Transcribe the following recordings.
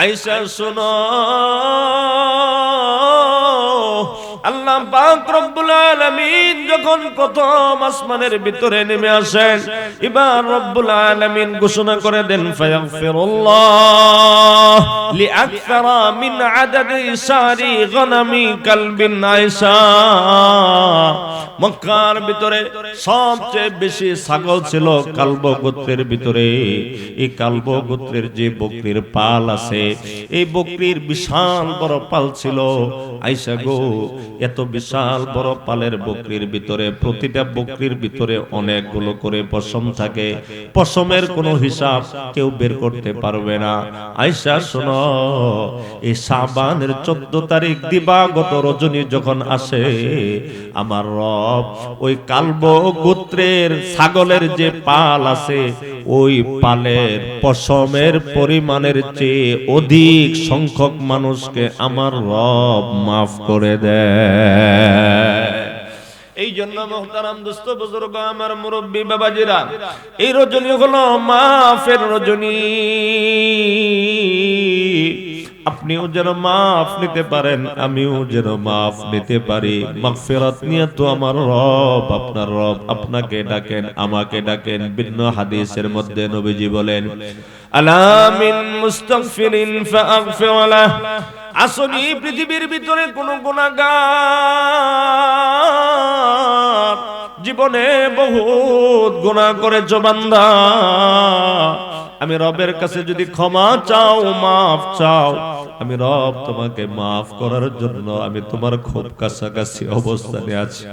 আয়েশা শোনো, আল্লাহ পাক রব্বুল আলামিন যখন প্রথম আসমানের ভিতরে নেমে আসেন, এবার রব্বুল আলামিন ঘোষণা করে দেন ফায়াগফিরুল্লাহ লিআকসারা মিন আদাদি সারি গনামি কালবিন আয়েশা। মক্কার ভিতরে সবচেয়ে বেশি ছাগল ছিল কালব গোত্রের ভিতরে। এই কালব গোত্রের যে বকরির পাল আছে, এই বকরির বিশাল বড় পাল ছিল। আয়েশা গো, এত বিশাল বড় পালের বকরির ভিতরে প্রতিটা বকরির ভিতরে অনেকগুলো করে পশম থাকে। পশমের কোনো হিসাব কেউ বের করতে পারবে না। আয়েশা শোনো, এই শাবানের 14 তারিখ দিবাগত রজনী যখন আসে, আমার রব ওই কালব গোত্রের ছাগলের যে পাল আছে, ওই পালের পশমের পরিমাণের চেয়ে অধিক সংখ্যক মানুষকে আমার রব মাফ করে দেয়। এই জন্য মুহতারাম দোস্ত বুজুর্গ, আমার মুরব্বী বাবাজিরা, এই রজনী হলো মাফের রজনী। আপনিও যেন মাফ নিতে পারেন, আমিও যেন মাফ নিতে পারি। মাগফিরাত নিয়ে তো আমার রব, আপনার রব আপনাকে ডাকেন, আমাকে ডাকেন। ভিন্ন হাদিসের মধ্যে নবীজি বলেন, আলা মিন মুস্তাগফিরিন ফাগফির লাহু। আসলে পৃথিবীর ভিতরে কোন গুনাহগার জীবনে বহুত গুনাহ করেছো বান্দা, আমি রবের কাছে যদি ক্ষমা চাও, মাফ চাও, আমি রব তোমাকে মাফ করার জন্য আমি তোমার খুব কাছাকাছি অবস্থানে আছি।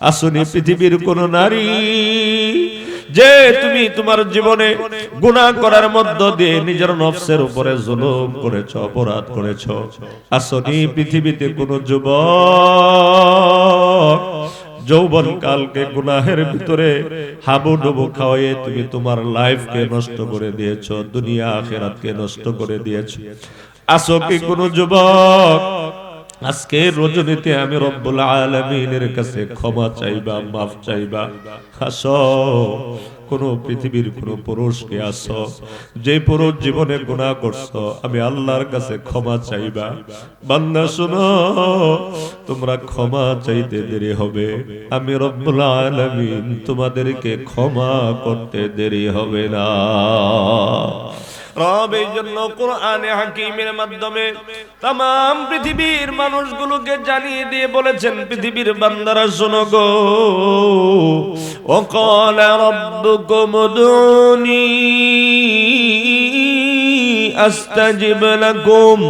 আসুনি পৃথিবীর কোন নারী যে তুমি তোমার জীবনে গুনাহ করার মধ্য দিয়ে নিজের নফসের উপরে জুলুম করেছো, অপরাধ করেছো। আসুনি পৃথিবীতে কোন যুবক যৌবন কালকে গুনাহের ভিতরে হাবুডুবু খাওয়াইয়ে তুমি তোমার লাইফকে নষ্ট করে দিয়েছো, দুনিয়া আখিরাতকে নষ্ট করে দিয়েছো। আসো কি কোন যুবক আজকে রজনীতে আমি রব্বুল আলামিনের কাছে ক্ষমা চাইবা, মাফ চাইবা? আসো। কোন পৃথিবীর কোন পুরুষকে আসো যে পুরুষ জীবনে গুনাহ করছো, আমি আল্লাহর কাছে ক্ষমা চাইবা। বান্দা শুনো, তোমরা ক্ষমা চাইতে দেরি হবে, আমি রব্বুল আলামিন তোমাদেরকে ক্ষমা করতে দেরি হবে না। রব এই জন্য কোরআনে হাকিমের মাধ্যমে तमाम পৃথিবীর মানুষগুলোকে জানিয়ে দিয়ে বলেছেন, পৃথিবীর বান্দারা শোনো গো, ওয়াকালা রাব্বুকুম উদউনি আস্তাজিব লাকুম।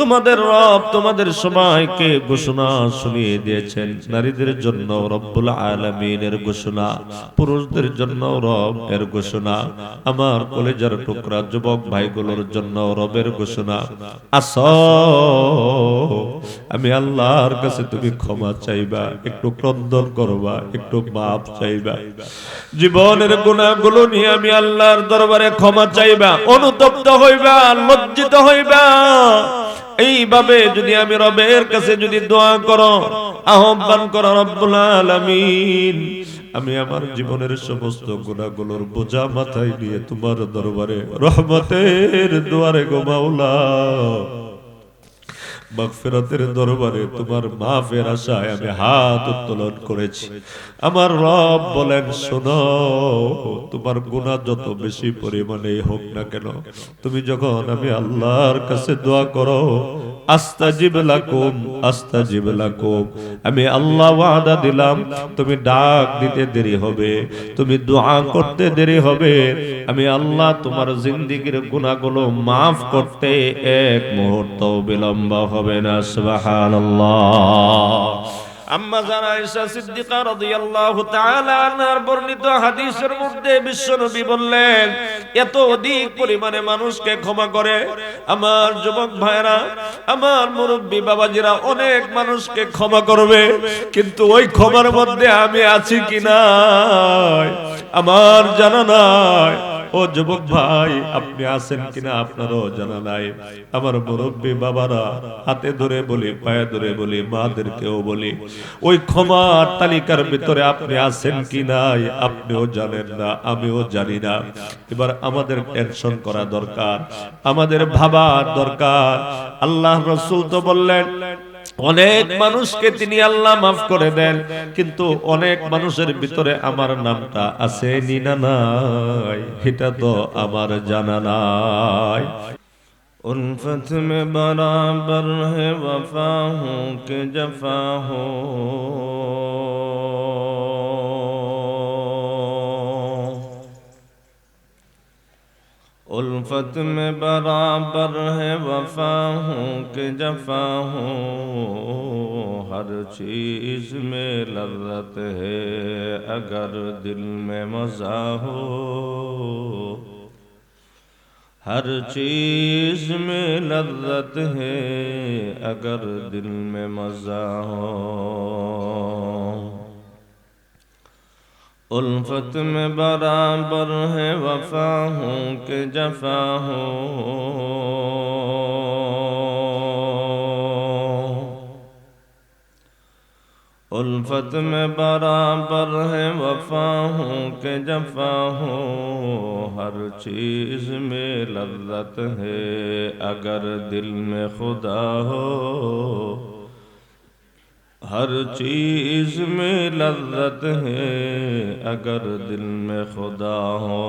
তোমাদের রব তোমাদের সবাইকে ঘোষণা শুনিয়ে দিয়েছেন। নারীদের জন্য রব্বুল আলামিনের ঘোষণা, পুরুষদের জন্য রব এর ঘোষণা, আমার কলেজার টুকরা যুবক ভাইগুলোর জন্য রবের ঘোষণা। আসো, আমি আল্লাহর কাছে তুমি ক্ষমা চাইবা, একটু ক্রন্দন করবা, একটু মাফ চাইবা। জীবনের গুনাহগুলো নিয়ে আমি আল্লাহর দরবারে ক্ষমা চাইবা, অনুতপ্ত হইবা, লজ্জিত হইবা। এইভাবে যদি আমি রবের কাছে যদি দোয়া করো, আহ্বান করো, রব্বুল আলামিন আমি আমার জীবনের সমস্ত গুনাহগুলোর বোঝা মাথায় নিয়ে তোমার দরবারে রহমতের দুয়ারে গো মাওলা, মাগফিরাতের দরবারে তোমার মাফের আশায় আমি হাত উত্তোলন করেছি। আমার রব বলেন, শোনো, তোমার গুনাহ যত বেশি পরিমাণে হোক না কেন, তুমি যখন আমি আল্লাহর কাছে দোয়া করো, আস্তাজিব লাকুম, আস্তাজিব লাকুম, আমি আল্লাহ ওয়াদা দিলাম, তুমি ডাক দিতে দেরি হবে, তুমি দোয়া করতে দেরি হবে, আমি আল্লাহ তোমার জিন্দেগীর গুনাহগুলো মাফ করতে এক মুহূর্ত বিলম্ব হবে না। সুবহানাল্লাহ। আম্মা জানা আয়েশা সিদ্দিকা রাদিয়াল্লাহু তাআলা আনহার বর্ণিত হাদিসের মধ্যে বিশ্বনবী বললেন, এত অধিক পরিমাণে মানুষকে ক্ষমা করে আমার যুবক ভাইরা, আমার মুরব্বী বাবাজিরা অনেক মানুষকে ক্ষমা করবে, কিন্তু ওই ক্ষমার মধ্যে আমি আছি কি নাই আমার জানা নাই। ও ও যুবক ভাই, আপনি আছেন কিনা আপনারও জানা নাই। আমার মুরব্বী বাবারা, হাতে ধরে বলি, পায়ে ধরে বলি, মাদেরকেও বলি, ওই ক্ষমার তালিকার ভিতরে আপনি আছেন কি নাই আপনিও জানেন না, আমিও জানি না। এবার আমাদের টেনশন করা দরকার, আমাদের ভাবা দরকার। আল্লাহ রাসূল তো বললেন অনেক মানুষকে তিনি আল্লাহ মাফ করে দেন, কিন্তু অনেক মানুষের ভিতরে আমার নামটা আছে নি না নাই, এটা তো আমার জানা নাই। उल्फत में बराबर है वफा हो के जफा हो, उल्फत में बराबर है वफा हो के जफा हो, हर चीज में लज्जत है अगर दिल में मज़ा हो, हर चीज में लज्जत है अगर दिल में मज़ा हो, उल्फत में बराबर है वफा हो के जफा हो, उल्फत में बराबर है वफा हो के जफा हो, हर चीज में लज्जत है अगर दिल में खुदा हो, हर चीज में लज्जत है अगर दिल में खुदा हो,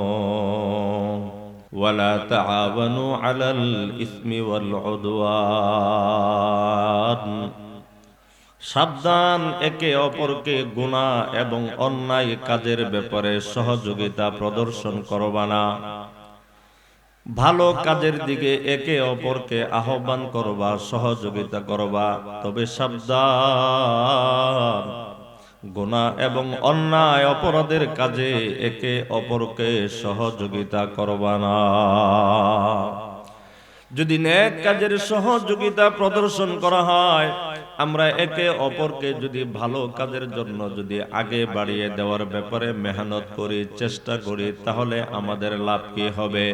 वला तआवनु अलल इस्मि वल उदवान, সাবধান, একে অপরকে গুনাহ এবং অন্যায় কাজের ব্যাপারে সহযোগিতা প্রদর্শন করবা না। ভালো কাজের দিকে একে অপরকে আহ্বান করবা, সহযোগিতা করবা, তবে সাবধান, গুনাহ এবং অন্যায় অপরাধের কাজে একে অপরকে সহযোগিতা করবা না। যদি নেক কাজের সহযোগিতা প্রদর্শন করা হয়, আমরা একে অপরকে যদি ভালো কাজের জন্য যদি আগে বাড়িয়ে দেওয়ার ব্যাপারে মেহনত করি, চেষ্টা করি, তাহলে আমাদের লাভ কি হবে?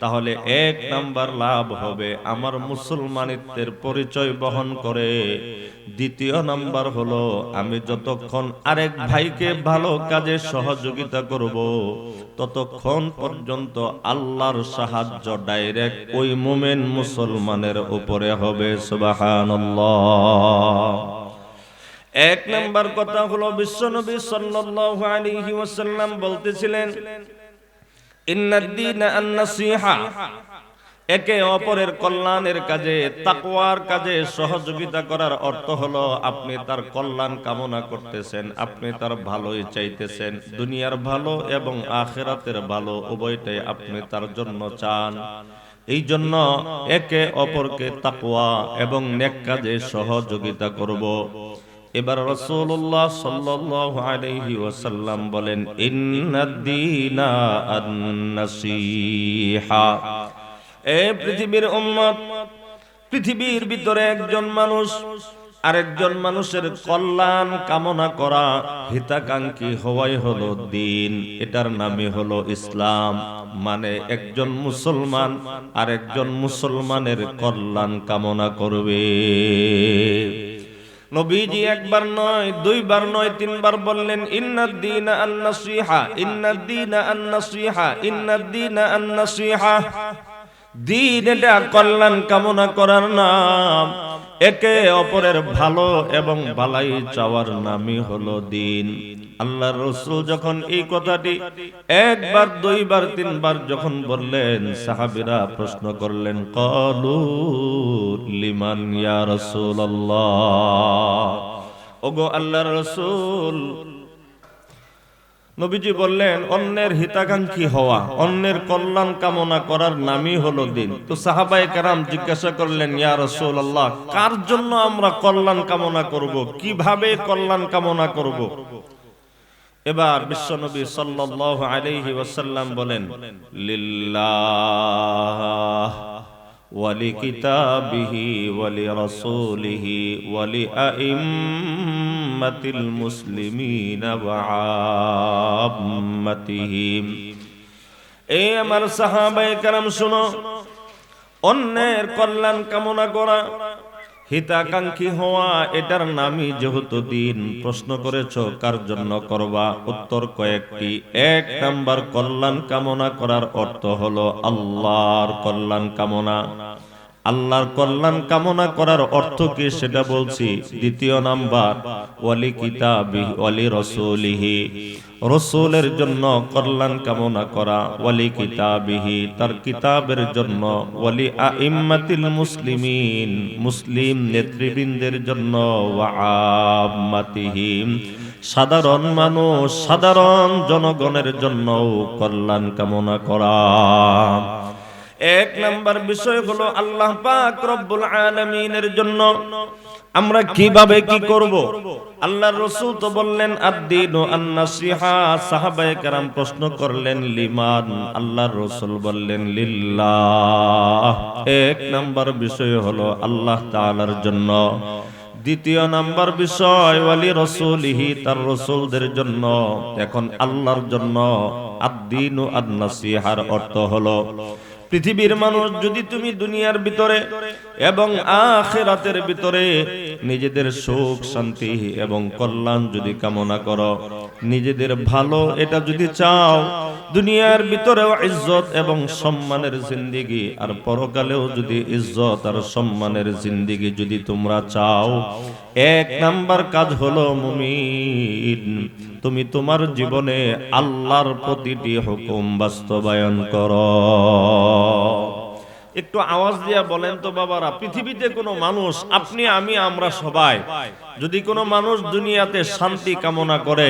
তাহলে এক নাম্বার লাভ হবে আমার মুসলমানিত্বের পরিচয় বহন করে। দ্বিতীয় নাম্বার হলো আমি যতক্ষণ আরেক ভাইকে ভালো কাজে সহযোগিতা করব, ততক্ষণ পর্যন্ত আল্লাহর সাহায্য ডাইরেক্ট ওই মুমিন মুসলমানের উপরে হবে। সুবহানাল্লাহ। এক নাম্বার কথা হলো বিশ্বনবী সাল্লাল্লাহু আলাইহি ওয়াসাল্লাম বলতেছিলেন, ইন্নাদ দীন আন-নাসিহা, একে অপরের কল্যাণের কাজে, তাকওয়ার কাজে সহযোগিতা করার অর্থ হলো আপনি তার কল্যাণ কামনা করতেছেন, আপনি তার ভালোই চাইতেছেন, দুনিয়ার ভালো এবং আখিরাতের ভালো উভয়টাই আপনি তার জন্য চান। এই জন্য একে অপরকে তাকওয়া এবং নেক কাজে সহযোগিতা করব। এবার রাসূলুল্লাহ সাল্লাল্লাহু আলাইহি ওয়াসাল্লাম বলেন, ইন্নাদ দীনা আন-নাসিহা, এ পৃথিবীর উম্মত, পৃথিবীর ভিতরে একজন মানুষ আরেকজন মানুষের কল্যাণ কামনা করা, হিতাকাঙ্ক্ষী হওয়াই হলো দ্বীন, এটার নামই হলো ইসলাম। মানে একজন মুসলমান আরেকজন মুসলমানের কল্যাণ কামনা করবে। নবীজি একবার নয়, দুইবার নয়, তিনবার বললেন, ইন্নাদ দীনা আন-নাসিহা, ইন্নাদ দীনা আন-নাসিহা, ইন্নাদ দীনা আন-নাসিহা। দ্বীন এটা কল্যাণ কামনা করার নাম, একে অপরের ভালো এবং ভালাই চাওয়ার নামই হলো দ্বীন। আল্লাহর রাসূল যখন এই কথাটি একবার, দুইবার, তিনবার যখন বললেন, সাহাবীরা প্রশ্ন করলেন, ক্বালু লিমান ইয়া রাসূলুল্লাহ, ওগো আল্লাহর রাসূল। নবীজি বললেন, অন্যের হিতাকাঙ্ক্ষী হওয়া, অন্যের কল্যাণ কামনা করার নামই হলো দ্বীন। তো সাহাবায়ে কেরাম জিজ্ঞাসা করলেন, ইয়া রাসূলুল্লাহ, কার জন্য আমরা কল্যাণ কামনা করব, কিভাবে কল্যাণ কামনা করব? এবার বিশ্বনবী সাল্লাল্লাহু আলাইহি ওয়াসাল্লাম বলেন, লিল্লাহ ওয়ালি কিতাবিহি ওয়ালি রাসূলিহি ওয়ালি আইম্মাতিল মুসলিমিনা ওয়া আম্মাতিহিম। এই আমার সাহাবায়ে কেরাম শুনো, অন্যের কল্যাণ কামনা করা, হিতাকাঙ্ক্ষী হওয়া, এটার নামই যেহেতু দিন। প্রশ্ন করেছো কার জন্য করবা, উত্তর কয়েকটি। 1 নাম্বার, কল্যাণ কামনা করার অর্থ হলো আল্লাহর কল্যাণ কামনা। আল্লাহর কল্যাণ কামনা করার অর্থ কি সেটা বলছি। 2 নাম্বার, ওয়ালি কিতাবিহি ওয়ালি রাসূলিহি, রাসূলের জন্য কল্যাণ কামনা করা, ওয়ালি কিতাবিহি, তার কিতাবের জন্য, ওয়ালি আইম্মাতিল মুসলিমিন, মুসলিম নেতৃবৃন্দের জন্য, ওয়া আম্মাতিহি, সাধারণ মানুষ, সাধারণ জনগণের জন্য কল্যাণ কামনা করা। 1 নাম্বার বিষয় হলো আল্লাহ পাক রব্বুল আলামিনের জন্য আমরা কিভাবে কি করব। আল্লাহর রাসূল তো বললেন আদ-দীনু আন-নাসিহা। সাহাবায়ে কেরাম প্রশ্ন করলেন লিমান, আল্লাহর রাসূল বললেন লিল্লাহ। 1 নাম্বার বিষয় হলো আল্লাহ তাআলার জন্য। 2 নাম্বার বিষয় ওয়ালি রাসূলিহি, তার রাসূলদের জন্য। এখন আল্লাহর জন্য আদ-দীনু আন-নাসিহার অর্থ হলো পৃথিবীর মানুষ যদি তুমি দুনিয়ার ভিতরে এবং আখিরাতের ভিতরে নিজেদের সুখ শান্তি এবং কল্যাণ যদি কামনা করো, নিজেদের ভালো এটা যদি চাও, দুনিয়ার ভিতরেও ইজ্জত এবং সম্মানের জিন্দেগি আর পরকালেও যদি ইজ্জত আর সম্মানের জিন্দেগি যদি তোমরা চাও, 1 নাম্বার কাজ হলো মুমিন, তুমি তোমার জীবনে আল্লাহর প্রতিটি হুকুম বাস্তবায়ন করো। একটু আওয়াজ দিয়া বলেন তো বাবারা, পৃথিবীতে কোনো মানুষ, আপনি আমি আমরা সবাই, যদি কোনো মানুষ দুনিয়াতে শান্তি কামনা করে,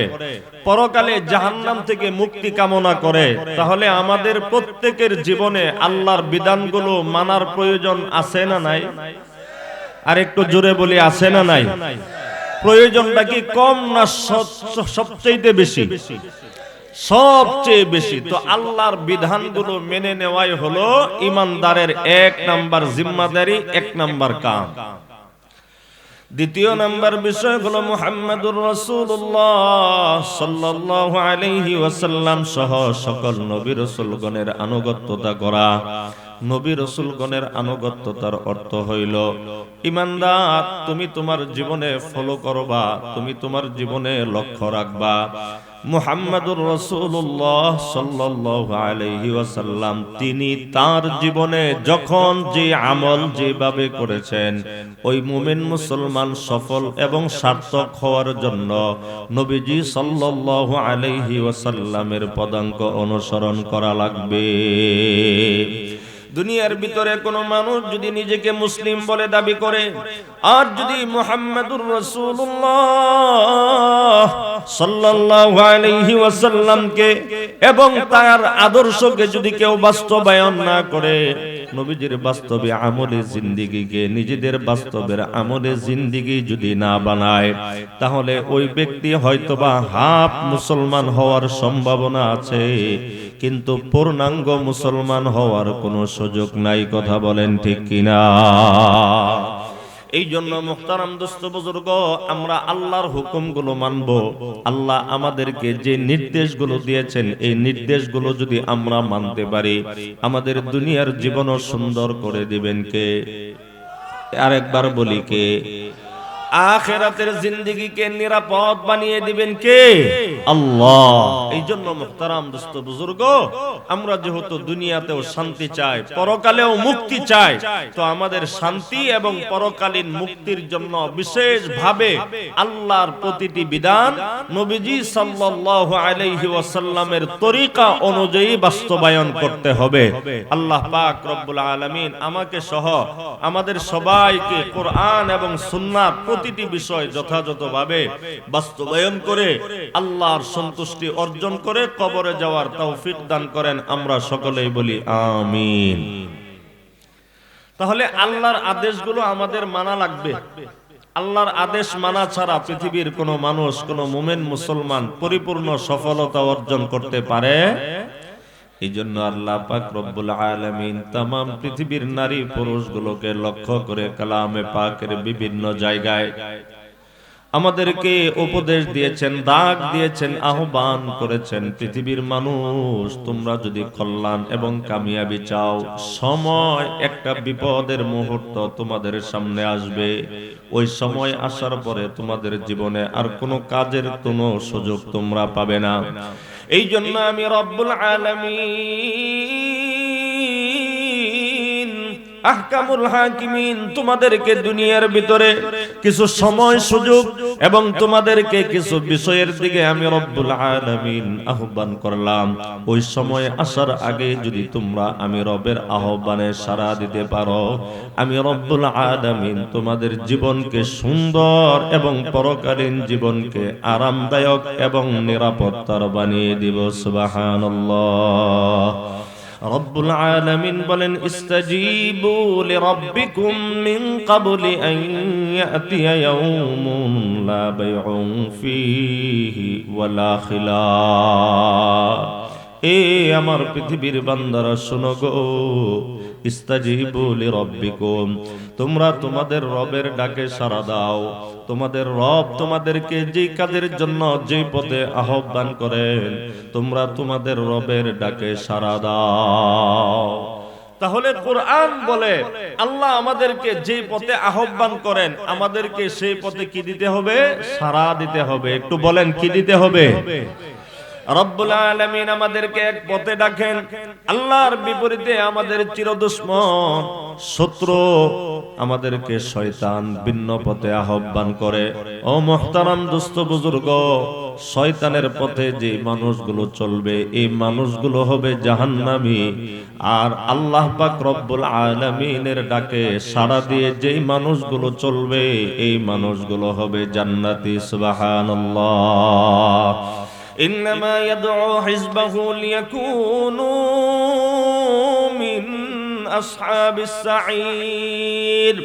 পরকালে জাহান্নাম থেকে মুক্তি কামনা করে, তাহলে আমাদের প্রত্যেকের জীবনে আল্লাহর বিধানগুলো মানার প্রয়োজন আছে না নাই? আর একটু জোরে বলি, আছে না নাই? প্রয়োজনটা কি কম না সবচেয়ে বেশি? সবচেয়ে বেশি। তো আল্লাহর বিধানগুলো মেনে নেওয়াই হলো ইমানদারের 1 নাম্বার জিম্মাদারি, 1 নাম্বার কাম। 2 নাম্বার বিষয় হলো মুহাম্মাদুর রাসূলুল্লাহ সাল্লাল্লাহু আলাইহি ওয়াসাল্লাম সহ সকল নবী রাসূলগণের আনুগত্যতা করা। নবী রাসূলগণের আনুগত্যতার অর্থ হইল ইমানদার, তুমি তোমার জীবনে ফলো করবা, তুমি তোমার জীবনে লক্ষ্য রাখবা মুহাম্মাদুর রাসূলুল্লাহ সাল্লাল্লাহু আলাইহি ওয়াসাল্লাম তিনি তার জীবনে যখন যে আমল যেভাবে করেছেন, ওই মুমিন মুসলমান সফল এবং সার্থক হওয়ার জন্য নবীজি সাল্লাল্লাহু আলাইহি ওয়াসাল্লামের পদাঙ্ক অনুসরণ করা লাগবে। দুনিয়ার ভিতরে কোন মানুষ যদি নিজেকে মুসলিম বলে দাবি করে আর যদি মুহাম্মাদুর রাসূলুল্লাহ সাল্লাল্লাহু আলাইহি ওয়াসাল্লামকে এবং তার আদর্শকে যদি কেউ বাস্তবায়ন না করে, নবীজির বাস্তবে আমলে জিন্দেগিকে নিজেদের বাস্তবের আমলে জিন্দেগি যদি না বানায়, তাহলে ওই ব্যক্তি হয়তোবা হাফ মুসলমান হওয়ার সম্ভাবনা আছে, কিন্তু পূর্ণাঙ্গ মুসলমান হওয়ার কোনো সুযোগ নাই। কথা বলেন ঠিক কিনা? এই জন্য মুহতারাম দোস্ত বুজুর্গ, আমরা আল্লাহর হুকুমগুলো মানব। আল্লাহ আমাদেরকে যে নির্দেশগুলো দিয়েছেন, এই নির্দেশগুলো যদি আমরা মানতে পারি, আমাদের দুনিয়ার জীবনও সুন্দর করে দিবেন কে? আরেকবার বলি, কে? আখিরাতের জিন্দেগিকে নিরাপদ বানিয়ে দিবেন কে? আল্লাহ। এই জন্য মুহতারাম দোস্ত বুজুর্গ, আমরা যেহেতু দুনিয়াতেও শান্তি চাই, পরকালেও মুক্তি চাই, তো আমাদের শান্তি এবং পরকালীন মুক্তির জন্য বিশেষভাবে আল্লাহর প্রতিটি বিধান নবীজি সাল্লাল্লাহু আলাইহি ওয়াসাল্লামের তরিকা অনুযায়ী বাস্তবায়ন করতে হবে। আল্লাহ পাক রব্বুল আলামিন আমাকে সহ আমাদের সবাইকে কোরআন এবং সুন্নাহ প্রতিটি বিষয় যথাযথভাবে বাস্তবায়ন করে আল্লাহর সন্তুষ্টি অর্জন করে কবরে যাওয়ার তৌফিক দান করেন। আমরা সকলেই বলি আমিন। তাহলে আল্লাহর আদেশগুলো আমাদের মানা লাগবে। আল্লাহর আদেশ মানা ছাড়া পৃথিবীর কোন মানুষ, কোন মুমিন মুসলমান পরিপূর্ণ সফলতা অর্জন করতে পারে? এই জন্য আল্লাহ পাক রব্বুল আলামিন तमाम পৃথিবীর নারী পুরুষগুলোকে লক্ষ্য করে কালামে পাকের বিভিন্ন জায়গায় আমাদেরকে উপদেশ দিয়েছেন, ডাক দিয়েছেন, আহ্বান করেছেন, পৃথিবীর মানুষ তোমরা যদি কল্যাণ এবং কামিয়াবি চাও, সময় একটা বিপদের মুহূর্ত তোমাদের সামনে আসবে। ওই সময় আসার পরে তোমাদের জীবনে আর কোনো কাজের কোনো সুযোগ তোমরা পাবে না। এই জন্য আমি রব্বুল আলামিন আহকামুল হাকিমিন তোমাদেরকে দুনিয়ার ভিতরে কিছু সময় সুযোগ এবং তোমাদেরকে কিছু বিষয়ের দিকে আমি রব্বুল আলামিন আহ্বান করলাম। ওই সময় আসার আগে যদি তোমরা আমি রবের আহ্বানে সাড়া দিতে পারো, আমি রব্বুল আলামিন তোমাদের জীবনকে সুন্দর এবং পরকালীন জীবনকে আরামদায়ক এবং নিরাপত্তার বানিয়ে দিব। সুবহানাল্লাহ। রব্বুল আলামিন বলেন, ইস্তাজিবু লিরাব্বিকুম মিন ক্বাবলি আন ইয়াতিয়া ইয়াউমুন লা বাইউন ফীহি ওয়ালা খিলাল। এ আমার পৃথিবীর বান্দারা শোনো গো, ইস্তাজিবু লিরাব্বিকুম, তোমরা তোমাদের রবের ডাকে সাড়া দাও। তোমাদের রব তোমাদেরকে যে কাজের জন্য যে পথে আহ্বান করেন, তোমরা তোমাদের রবের ডাকে সাড়া দাও। তাহলে কোরআন বলে আল্লাহ আমাদেরকে যে পথে আহ্বান করেন, আমাদেরকে সেই পথে কি দিতে হবে? সাড়া দিতে হবে। একটু বলেন, কি দিতে হবে? রব্বুল আলামিন আমাদেরকে এক পথে ডাকেন, আল্লাহর বিপরীতে আমাদের চিরদুশ্মন শত্রু আমাদেরকে শয়তান ভিন্ন পথে আহ্বান করে। ও মুহতারাম দোস্ত বুজুর্গ, শয়তানের পথে যে মানুষগুলো চলবে, এই মানুষগুলো হবে জাহান্নামী। আর আল্লাহ পাক রব্বুল আলামিনের ডাকে সাড়া দিয়ে যেই মানুষগুলো চলবে, এই মানুষগুলো হবে জান্নাতি। সুবহানাল্লাহ। ইন্নামা ইয়াদউ হিজবাহু লিয়াকুনু মিন আসহাবিস সাঈর।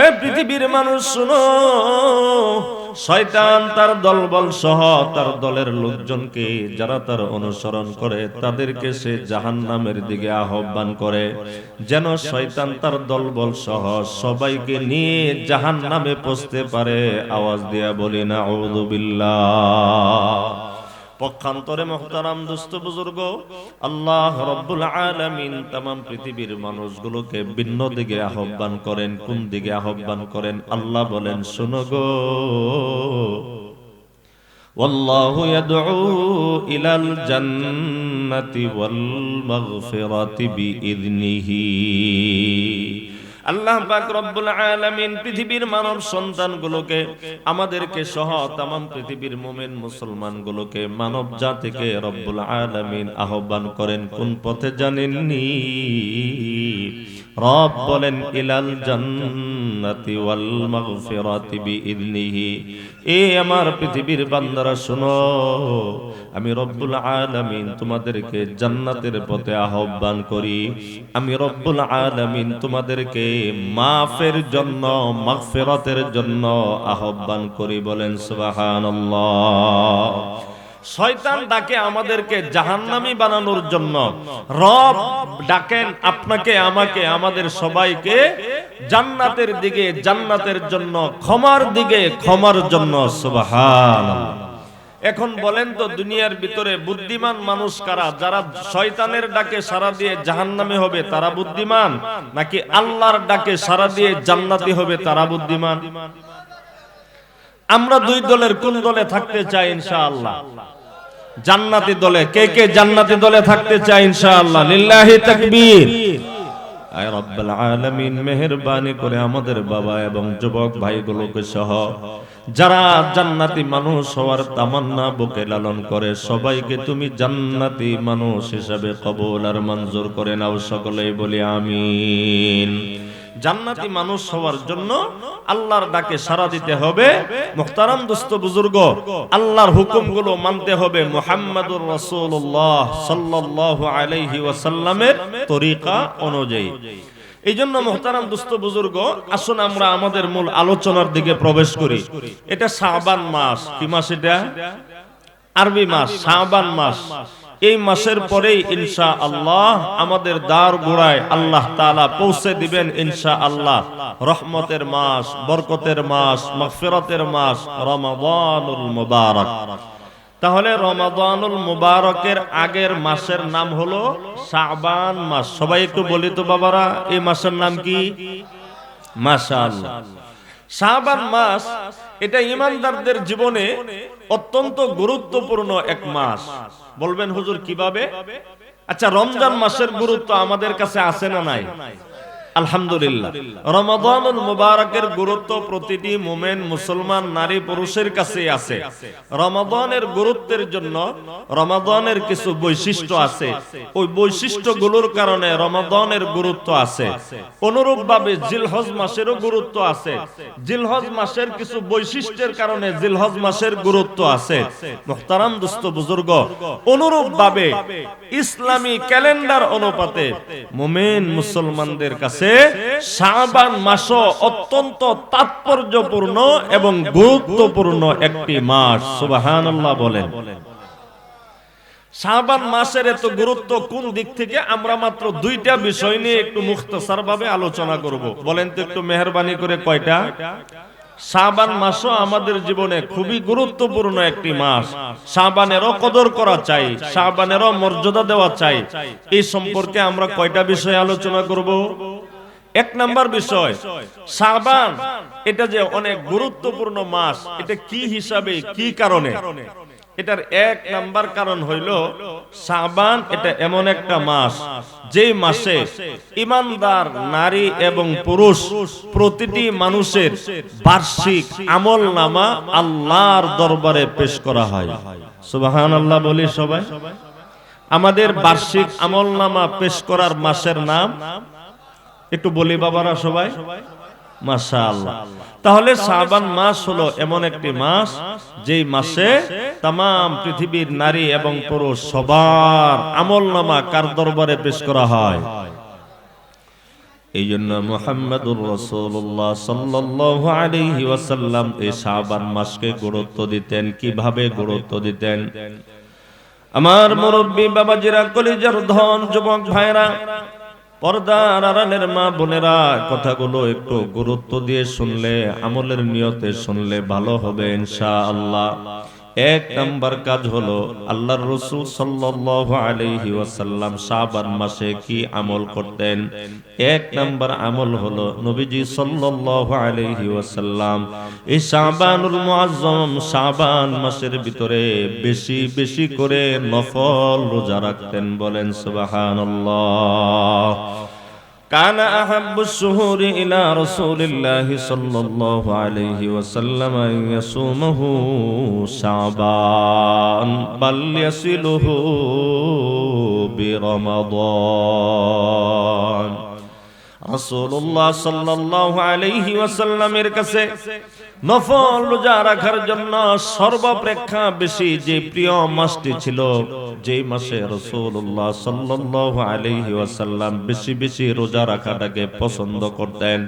এ পৃথিবীর মানুষ শুনো, শয়তান তার দলবল সহ তার দলের লোকজনকে যারা তার অনুসরণ করে, তাদেরকে সে জাহান্নামের দিকে আহ্বান করে, যেন শয়তান তার দলবল সহ সবাইকে নিয়ে জাহান্নামে পৌঁছতে পারে। আওয়াজ দিয়া বলি নাউযু বিল্লাহ। পক্ষান্তরে মুহতারাম দোস্ত বুজুর্গ, আল্লাহ রব্বুল আলামিন तमाम পৃথিবীর মানুষগুলোকে ভিন্ন দিকে আহ্বান করেন। কোন দিকে আহ্বান করেন? আল্লাহ বলেন, শোনো গো, ওয়াল্লাহু ইয়াদউ ইলাল জান্নাতি ওয়াল মাগফিরাতি বিইذনিহি। আল্লাহ পাক রব্বুল আলামিন পৃথিবীর মানব সন্তানগুলোকে, আমাদেরকে সহ तमाम পৃথিবীর মুমিন মুসলমানগুলোকে, মানব জাতিকে রব্বুল আলামিন আহ্বান করেন কোন পথে জানেননি? রব বলেন, ইলাল জান্নাতি ওয়াল মাগফিরাতি বিইذনিহি। এ আমার পৃথিবীর বান্দারা শোনো, আমি রব্বুল আলামিন তোমাদেরকে জান্নাতের পথে আহ্বান করি। আমি রব্বুল আলামিন তোমাদেরকে মাফের জন্য, মাগফিরাতের জন্য আহ্বান করি। বলেন সুবহানাল্লাহ। শয়তান ডাকে আমাদেরকে জাহান্নামী বানানোর জন্য, রব ডাকেন আপনাকে, আমাকে, আমাদের সবাইকে জান্নাতের দিকে, জান্নাতের জন্য, ক্ষমার দিকে, ক্ষমার জন্য। সুবহানাল্লাহ। এখন বলেন তো, দুনিয়ার ভিতরে বুদ্ধিমান মানুষ কারা? যারা শয়তানের ডাকে সাড়া দিয়ে জাহান্নামে হবে তারা বুদ্ধিমান, নাকি আল্লাহর ডাকে সাড়া দিয়ে জান্নাতি হবে তারা বুদ্ধিমান? আমরা দুই দলের কোন দলে থাকতে চাই? ইনশাআল্লাহ জান্নাতি দলে। কে কে জান্নাতি দলে থাকতে চাই? ইনশাআল্লাহ। লিল্লাহি তাকবীর। আয় রব্বুল আলামিন মেহেরবানি করে আমাদের বাবা এবং যুবক ভাইগুলোকে সহ যারা জান্নাতি মানুষ হওয়ার তামান্না বুকে লালন করে, সবাইকে তুমি জান্নাতি মানুষ হিসাবে কবুল আর মঞ্জুর করে নাও। সকলেই বলি আমিন। জান্নাতি মানুষ হওয়ার জন্য আল্লাহর ডাকে সাড়া দিতে হবে। মুহতারাম দোস্ত বুজুর্গ, আল্লাহর হুকুমগুলো মানতে হবে মুহাম্মাদুর রাসূলুল্লাহ সাল্লাল্লাহু আলাইহি ওয়াসাল্লামের তরিকা অনুযায়ী। এই জন্য মুহতারাম দোস্ত বুজুর্গ, আসুন আমরা আমাদের মূল আলোচনার দিকে প্রবেশ করি। এটা শাবান মাস। কি মাস এটা? আরবি মাস, শাবান মাস। এই মাসের পরেই ইনশাআল্লাহ আমাদের দ্বার গোড়ায় আল্লাহ তাআলা পৌঁছে দিবেন ইনশাআল্লাহ। রহমতের মাস, বরকতের মাস, মাগফিরাতের মাস রমাদানুল মুবারক। তাহলে রমাদানুল মুবারকের আগের মাসের নাম হলো শাবান মাস। সবাই একটু বলি তো বাবারা, এই মাসের নাম কি? মাশাআল্লাহ, শাবান মাস। এটা ঈমানদারদের জীবনে অত্যন্ত গুরুত্বপূর্ণ এক মাস। বলবেন হুজুর কিভাবে? আচ্ছা, রমজান মাসের গুরুত্ব আমাদের কাছে আছে না নাই? আলহামদুলিল্লাহ। রমাদানুল মুবারকের গুরুত্ব প্রতিটি মুমিন মুসলমান নারী পুরুষের কাছে আছে। রমাদানের গুরুত্বের জন্য রমাদানের কিছু বৈশিষ্ট্য আছে, ওই বৈশিষ্ট্যগুলোর কারণে রমাদানের গুরুত্ব আছে। অনুরূপভাবে জিলহজ মাসেরও গুরুত্ব আছে, জিলহজ মাসের কিছু বৈশিষ্ট্যের কারণে জিলহজ মাসের গুরুত্ব আছে। মুহতারাম দোস্ত বুজুর্গ, অনুরূপভাবে ইসলামী ক্যালেন্ডার অনুপাতে মুমিন মুসলমানদের কাছে শাবান মাসও অত্যন্ত তাৎপর্যপূর্ণ এবং গুরুত্বপূর্ণ একটি মাস। সুবহানাল্লাহ বলেন। শাবান মাসের এত গুরুত্ব কোন দিক থেকে? আমরা মাত্র দুইটা বিষয় নিয়ে একটু মুখতাসার ভাবে আলোচনা করব। বলেন তো একটু মেহেরবানি করে, কয়টা? শাবান মাসও আমাদের জীবনে খুবই গুরুত্বপূর্ণ একটি মাস। শাবানেরও কদর করা চাই, শাবানেরও মর্যাদা দেওয়া চাই। এই সম্পর্কে আমরা কয়টা বিষয় আলোচনা করব? এক নাম্বার বিষয়, শাবান এটা যে অনেক গুরুত্বপূর্ণ মাস, এটা কি হিসাবে, কি কারণে? এটার এক নাম্বার কারণ হইল শাবান এটা এমন একটা মাস যে মাসে ঈমানদার নারী এবং পুরুষ প্রতিটি মানুষের বার্ষিক আমলনামা আল্লাহর দরবারে পেশ করা হয়। সুবহানাল্লাহ বলি সবাই। আমাদের বার্ষিক আমলনামা পেশ করার মাসের নাম একটু বলি বাবারা সবাই, মাশাআল্লাহ। তাহলে শাবান মাস হলো এমন একটি মাস যেই মাসে তামাম পৃথিবীর নারী এবং পুরুষ সবার আমলনামা কার দরবারে পেশ করা হয়? এই জন্য মুহাম্মদুর রাসূলুল্লাহ সাল্লাল্লাহু আলাইহি ওয়াসাল্লাম এই শাবান মাসকে গুরুত্ব দিতেন। কিভাবে গুরুত্ব দিতেন? আমার মুরব্বী বাবাজিরা, কলিজার ধন যুবক ভাইরা, পর্দার আড়ালের মা বোনেরা, কথাগুলো একটু গুরুত্ব দিয়ে শুনলে, আমলের নিয়তে শুনলে ভালো হবে ইনশাআল্লাহ। এক নাম্বার কাজ হলো আল্লাহর রাসূল সাল্লাল্লাহু আলাইহি ওয়াসাল্লাম শাবান মাসে কি আমল করতেন? এক নাম্বার আমল হলো নবীজি সাল্লাল্লাহু আলাইহি ওয়াসাল্লাম এই শাবানুল মুআজ্জম শাবান মাসের ভিতরে বেশি বেশি করে নফল রোজা রাখতেন। বলেন সুবহানাল্লাহ। كان أحب الشهور إلى رسول الله صلى الله عليه وسلم أن يصومه شعبان بل يصله برمضان। রাসূলুল্লাহ সাল্লাল্লাহু আলাইহি ওয়াসাল্লামের কাছে নফল রোজা রাখার জন্য সর্বাপেক্ষা বেশি যে প্রিয় মাসটি ছিল, যে মাসে রাসূলুল্লাহ সাল্লাল্লাহু আলাইহি ওয়াসাল্লাম বেশি বেশি রোজা রাখাটাকে পছন্দ করতেন।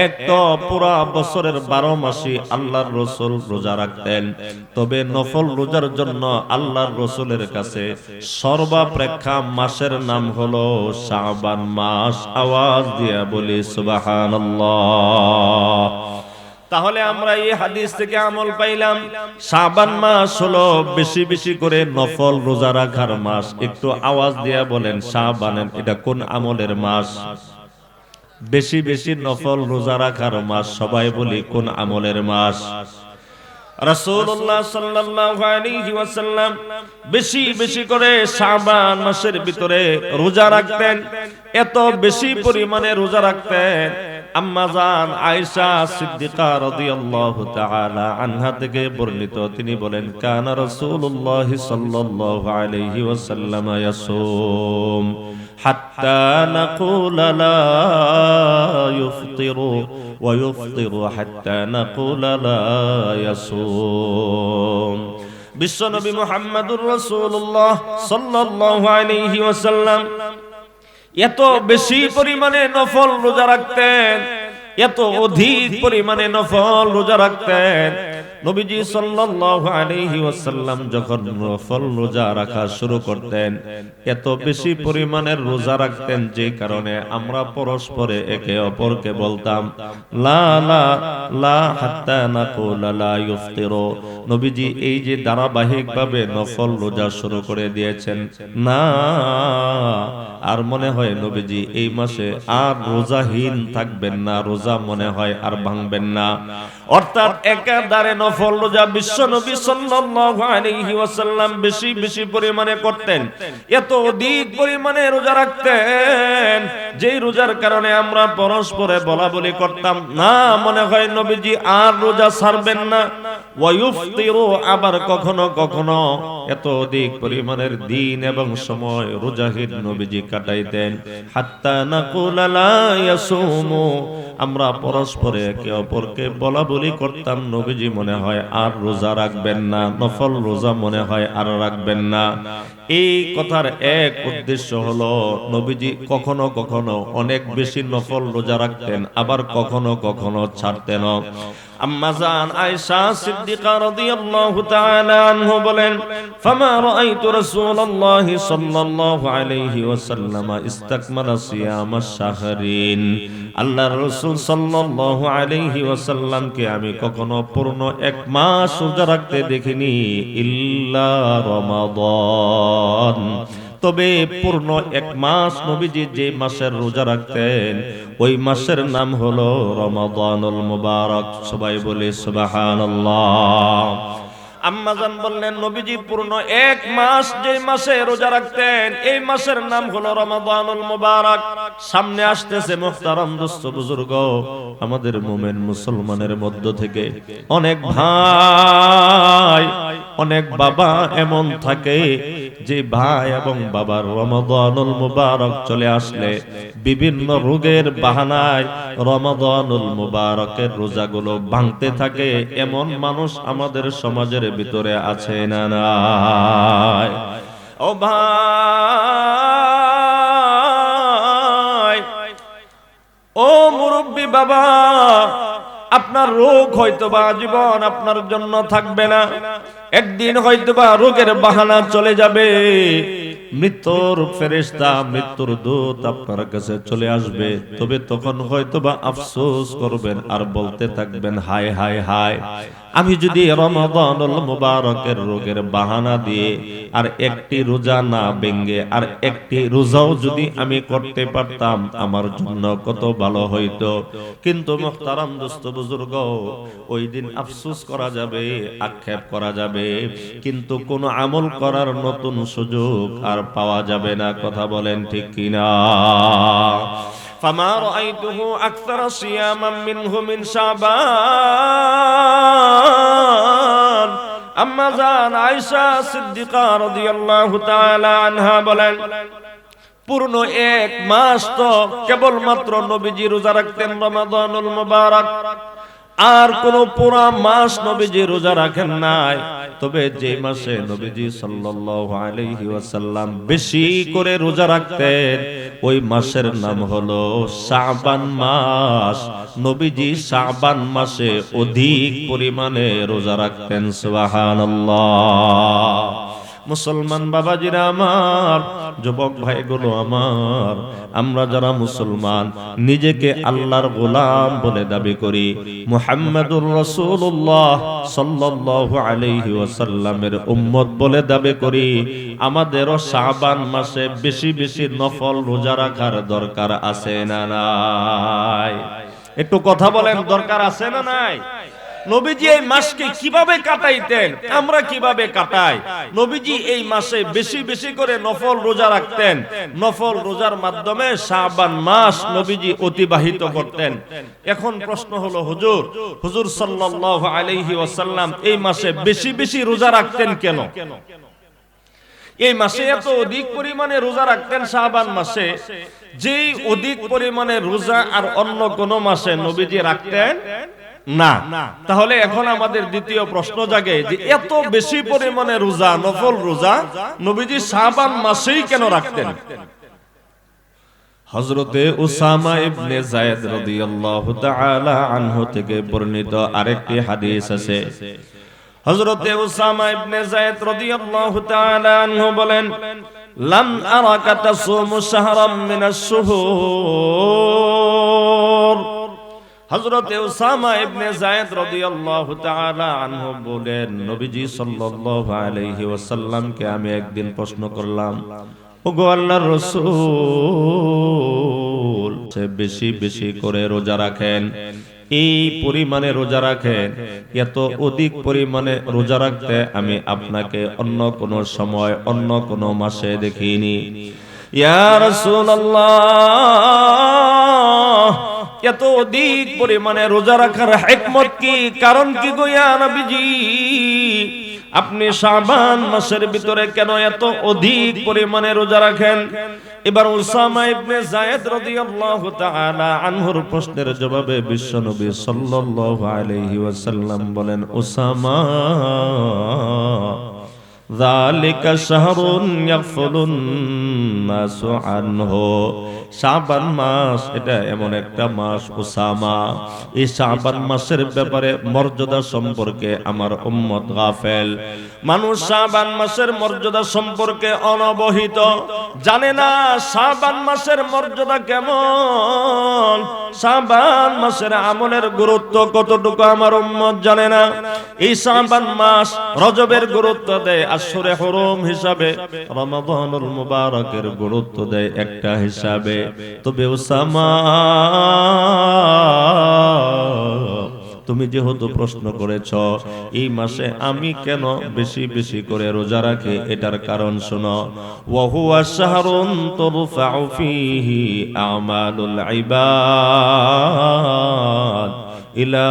এক তো পুরা বছরের 12 মাসই আল্লাহর রাসূল রোজা রাখতেন, তবে নফল রোজার জন্য আল্লাহর রাসূলের কাছে সর্বাপেক্ষা মাসের নাম হলো শাবান মাস। আওয়াজ দিয়া বলি সুবহানাল্লাহ। তাহলে আমরা এই হাদিস থেকে আমল পাইলাম, শাবান মাস হলো বেশি বেশি করে নফল রোজা রাখার মাস। একটু আওয়াজ দিয়া বলেন, শাবানের এটা কোন আমলের মাস? বেশি বেশি নফল রোজা রাখার মাস। সবাই বলি কোন আমলের মাস? রাসূলুল্লাহ সাল্লাল্লাহু আলাইহি ওয়াসাল্লাম বেশি বেশি করে শাবান মাসের ভিতরে রোজা রাখতেন। এত বেশি পরিমাণে রোজা রাখতেন, আম্মা জান আয়েশা সিদ্দিকা রাদিয়াল্লাহু তাআলা আনহা থেকে বর্ণিত, তিনি বলেন, কানা রাসূলুল্লাহ সাল্লাল্লাহু আলাইহি ওয়াসাল্লাম ইয়াসুম হাত্তা নাকুলা লা ইফতিরু ওয়া ইফতিরু হাত্তা নাকুলা লা ইয়াসুম। বিশ্বনবী মুহাম্মদুর রাসূলুল্লাহ সাল্লাল্লাহু আলাইহি ওয়াসাল্লাম এত বেশি পরিমাণে নফল রোজা রাখতেন, এত অধিক পরিমাণে নফল রোজা রাখতেন নবীজি সাল্লাল্লাহু আলাইহি ওয়াসাল্লাম যখন নফল রোজা রাখা শুরু করতেন, এত বেশি পরিমাণের রোজা রাখতেন যে কারণে আমরা পরস্পরে একে অপরকে বলতাম লা লা লা হাত্তা নাকুলা লা ইফতিরু। নবীজি এই যে ধারাবাহিকভাবে নফল রোজা শুরু করে দিয়েছেন, না আর মনে হয় নবীজি এই মাসে আর রোজাহীন থাকবেন না, রোজা মনে হয় আর ভাঙবেন না। অর্থাৎ একাধারে নফল রোজা বিশ্ব নবী সাল্লাল্লাহু আলাইহি ওয়াসাল্লাম বেশি বেশি পরিমাণে করতেন, এত অধিক পরিমাণে রোজা রাখতেন যেই রোজার কারণে আমরা পরস্পরে বলা বলি করতাম, না মনে হয় নবীজি আর রোজা ছাড়বেন না। ওয়ায়ুফতিরু, আবার কখনো কখনো এত অধিক পরিমাণের দিন এবং সময় রোজাহীন নবীজি কাটাইতেন। হাত্তা নাকুলা লা ইয়াসুমু, আমরা পরস্পরে একে অপরকে বলা বলি করতাম নবীজি মনে হয় আর রোজা রাখবেন না, নফল রোজা মনে হয় আর রাখবেন না। এই কথার এক উদ্দেশ্য হলো নবীজি কখনো কখনো অনেক বেশি নফল রোজা রাখতেন, আবার কখনো কখনো ছাড়তেন। আম্মা জান আয়েশা সিদ্দিকা রাদিয়াল্লাহু তাআলা আনহা বলেন, ফামা রাআইতু রাসূলুল্লাহি সাল্লাল্লাহু আলাইহি ওয়াসাল্লাম ইস্তাকমালা সিয়ামাশ শাহরিন। আল্লাহর রাসূল সাল্লাল্লাহু আলাইহি ওয়াসাল্লামকে আমি কখনো পূর্ণ এক মাস রোজা রাখতে দেখিনি, ইল্লা রমাদান। তবে পূর্ণ এক মাস নবীজি যে মাসের রোজা রাখতেন ওই মাসের নাম হলো রমাদানুল মুবারক। সবাই বলে সুবহানাল্লাহ। আম্মা জান বললেন নবীজি পূর্ণ এক মাস যে মাসে রোজা রাখতেন এই মাসের নাম হলো রমাদানুল মুবারক। সামনে আসতেছে মুহতারাম দোস্ত বুজুর্গ, আমাদের মুমিন মুসলমানের মধ্য থেকে অনেক ভাই অনেক বাবা এমন থাকে যে ভাই এবং বাবার রমাদানুল মুবারক চলে আসলে বিভিন্ন রোগের বাহানায় রমাদানুল মুবারকের রোজাগুলো ভাঙতে থাকে। এমন মানুষ আমাদের সমাজের ভিতরে আছে না নাই? ও ভাই, ও মুরব্বী বাবা, আপনার রোগ হয়তোবা জীবন আপনার জন্য থাকবে না, একদিন হয়তোবা রোগের বাহানা চলে যাবে, মৃত্যুর ফেরেশতা মৃত্যুর দূত আপনার কাছে চলে আসবে। তবে তখন হয়তোবা আফসোস করবেন আর বলতে থাকবেন, হায় হায় হায়, আমি যদি রমাদানুল মুবারকের রোগের বাহানা দিয়ে আর একটি রোজা না ভেঙে আর একটি রোজাও যদি আমি করতে পারতাম আমার জন্য কত ভালো হইতো। কিন্তু মুহতারাম দোস্ত বুজুর্গ, ওই দিন আফসোস করা যাবে, আক্ষেপ করা যাবে, কিন্তু কোন আমল করার নতুন সুযোগ আর পাওয়া যাবে না। কথা বলেন ঠিক কিনা? ফামা রাআইতুহু আকসারা সিয়ামান মিনহু মিন শাবান। আম্মা জান আয়েশা সিদ্দিকা রাদিয়াল্লাহু তাআলা আনহা বলেন, পূর্ণ এক মাস তো কেবলমাত্র নবীজি রোজা রাখতেন রমাদানুল মুবারক, আর কোন পুরা মাস নবীজি রোজা রাখেন নাই। তবে যে মাসে নবীজি সাল্লাল্লাহু আলাইহি ওয়াসাল্লাম বেশি করে রোজা রাখতেন ওই মাসের নাম হলো শাবান মাস। নবীজি শাবান মাসে অধিক পরিমাণে রোজা রাখতেন। সুবহানাল্লাহ। মুসলমান বাবাজিরা আমার, যুবক ভাইগুলো আমার, আমরা যারা মুসলমান নিজেকে আল্লাহর গোলাম বলে দাবি করি, মুহাম্মাদুর রাসূলুল্লাহ সাল্লাল্লাহু আলাইহি ওয়াসাল্লামের উম্মত বলে দাবি করি, আমাদেরও শাবান মাসে বেশি বেশি নফল রোজা রাখার দরকার আছে না নাই? একটু কথা বলেন, দরকার আছে না নাই? নবীজি এই মাসকে কিভাবে কাটাইতেন, আমরা কিভাবে কাটাই? নবীজি এই মাসে বেশি বেশি করে নফল রোজা রাখতেন, নফল রোজার মাধ্যমে শাবান মাস নবীজি অতিবাহিত করতেন। এখন প্রশ্ন হলো, হুজুর সাল্লাল্লাহু আলাইহি ওয়াসাল্লাম এই মাসে বেশি বেশি রোজা রাখতেন কেন? এই মাসে এত অধিক পরিমাণে রোজা রাখতেন শাবান মাসে, যেই অধিক পরিমাণে রোজা আর অন্য কোন মাসে নবীজি রাখতেন না। তাহলে এখন আমাদের দ্বিতীয় প্রশ্ন জাগে যে এত বেশি পরিমাণে রোজা, নফল রোজা নবীজি শাবান মাসেই কেন রাখতেন? হযরতে উসামা ইবনে যায়েদ রাদিয়াল্লাহু তাআলা আনহু থেকে বর্ণিত আরেকটি হাদিস আছে। হযরতে উসামা ইবনে যায়েদ রাদিয়াল্লাহু তাআলা আনহু বলেন, লাম আরাকা তাসুমু শাহরাম মিনাশ শুহুর। হযরতে উসামা ইবনে যায়েদ রাদিয়াল্লাহু তাআলা আনহু বলেন, নবীজি সাল্লাল্লাহু আলাইহি ওয়াসাল্লামকে আমি একদিন প্রশ্ন করলাম, ওগো আল্লাহর রাসূল, বেশি বেশি করে রোজা রাখেন, এই পরিমাণে রোজা রাখেন, এত অধিক পরিমাণে রোজা রাখতে আমি আপনাকে অন্য কোন সময় অন্য কোন মাসে দেখিনি। ইয়া রাসূলুল্লাহ, এত অধিক পরিমাণে রোজা রাখার হিকমত কি, কারণ কি গো ইয়া নবীজি? আপনি শাবান মাসের ভিতরে কেন এত অধিক পরিমাণে রোজা রাখেন? এবার উসামা ইবনে যায়েদ রাদিয়াল্লাহু তাআলা আনহুর প্রশ্নের জবাবে বিশ্বনবী সাল্লাল্লাহু আলাইহি ওয়াসাল্লাম বলেন, উসামা, যালিকা শাহরুন ইয়াগফুলুন নাসু আনহু। শাবান মাস এটা এমন একটা মাস উসামা, এই শাবান মাসের ব্যাপারে মর্যাদা সম্পর্কে আমার উম্মত গাফেল। মানুষ শাবান মাসের মর্যাদা সম্পর্কে অনবহিত, জানে না শাবান মাসের মর্যাদা কেমন, শাবান মাসের আমলের গুরুত্ব কতটুকু আমার উম্মত জানে না। এই শাবান মাস রজবের গুরুত্ব দেয় আশহুরে হুরুম হিসাবে, রমাদানুল মুবারকের গুরুত্ব দেয় একটা হিসাবে। তবে উসামা, তুমি যেহেতু প্রশ্ন করেছ এই মাসে আমি কেন বেশি বেশি করে রোজা রাখি, এটার কারণ শোনো। ওয়া হুয়া শাহরুন তুরফাউ ফীহি আমালুল ইবাদ ইলা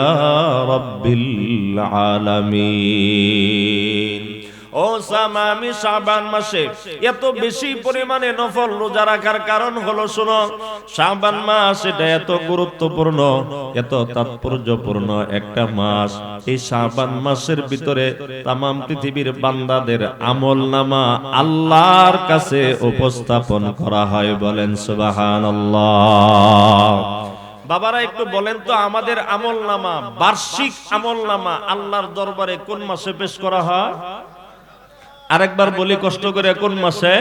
রাব্বিল আলামিন। ওসামা, আমি শাবান মাসে এত বেশি পরিমাণে নফল রোজা রাখার কারণ হলো, শোনো, শাবান মাস এটা এত গুরুত্বপূর্ণ, এত তাৎপর্যপূর্ণ একটা মাস। এই শাবান মাসের ভিতরে তামাম পৃথিবীর বান্দাদের আমলনামা আল্লাহর কাছে উপস্থাপন করা হয়। বলেন সুবহানাল্লাহ। বাবারা একটু বলেন তো, আমাদের আমলনামা, বার্ষিক আমলনামা আল্লাহর দরবারে কোন মাসে পেশ করা হয়? আরেকবার বলি কষ্ট করে, কোন মাসে?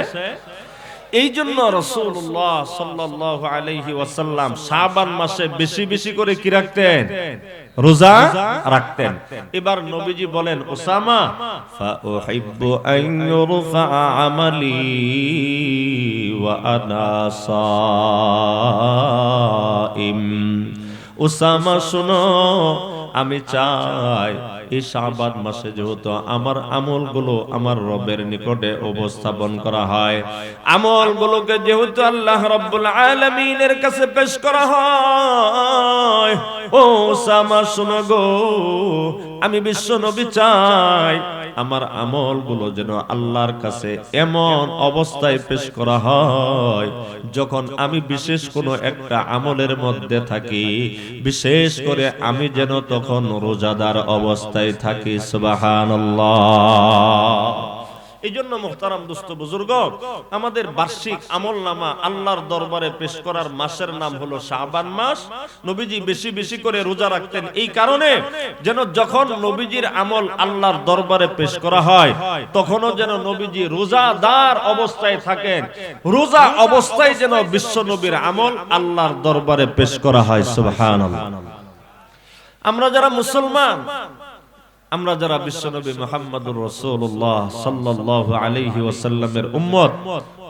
এই জন্য রাসূলুল্লাহ সাল্লাল্লাহু আলাইহি ওয়াসাল্লাম শাবান মাসে বেশি বেশি করে কি রাখতেন? রোজা রাখতেন। এবার নবীজি বলেন, উসামা, ফা উহিব্বু আন ইউরফা আমালি ওয়া আনা সাইম। উসামা শুনো, আমি চাই এই শাবান মাসে যেহেতু আমার আমলগুলো আমার রবের নিকটে উপস্থাপন করা হয়, আমলগুলোকে যেহেতু আল্লাহ রাব্বুল আলামিনের কাছে পেশ করা হয়, ও উসামা শুনো গো, আমি বিশ্বনবী চাই আমার আমলগুলো যেন আল্লাহর কাছে এমন অবস্থায় পেশ করা হয়, যখন আমি বিশেষ কোনো একটা আমলের মধ্যে থাকি, বিশেষ করে আমি যেন তখন রোজাদার অবস্থায় থাকি। সুবহানাল্লাহ। এই জন্য মুহতারাম দোস্ত বুজুর্গ, আমাদের বার্ষিক আমলনামা আল্লাহর দরবারে পেশ করার মাসের নাম হলো শাবান মাস। নবীজি বেশি বেশি করে রোজা রাখতেন এই কারণে, যেন যখন নবীজির আমল আল্লাহর দরবারে পেশ করা হয় তখনও যেন নবীজি রোজাদার অবস্থায় থাকেন, রোজা অবস্থায় যেন বিশ্ব নবীর আমল আল্লাহর দরবারে পেশ করা হয়। সুবহানাল্লাহ। আমরা যারা মুসলমান, আমরা যারা বিশ্বনবী মুহাম্মদুর রাসূলুল্লাহ সাল্লাল্লাহু আলাইহি ওয়াসাল্লামের উম্মত,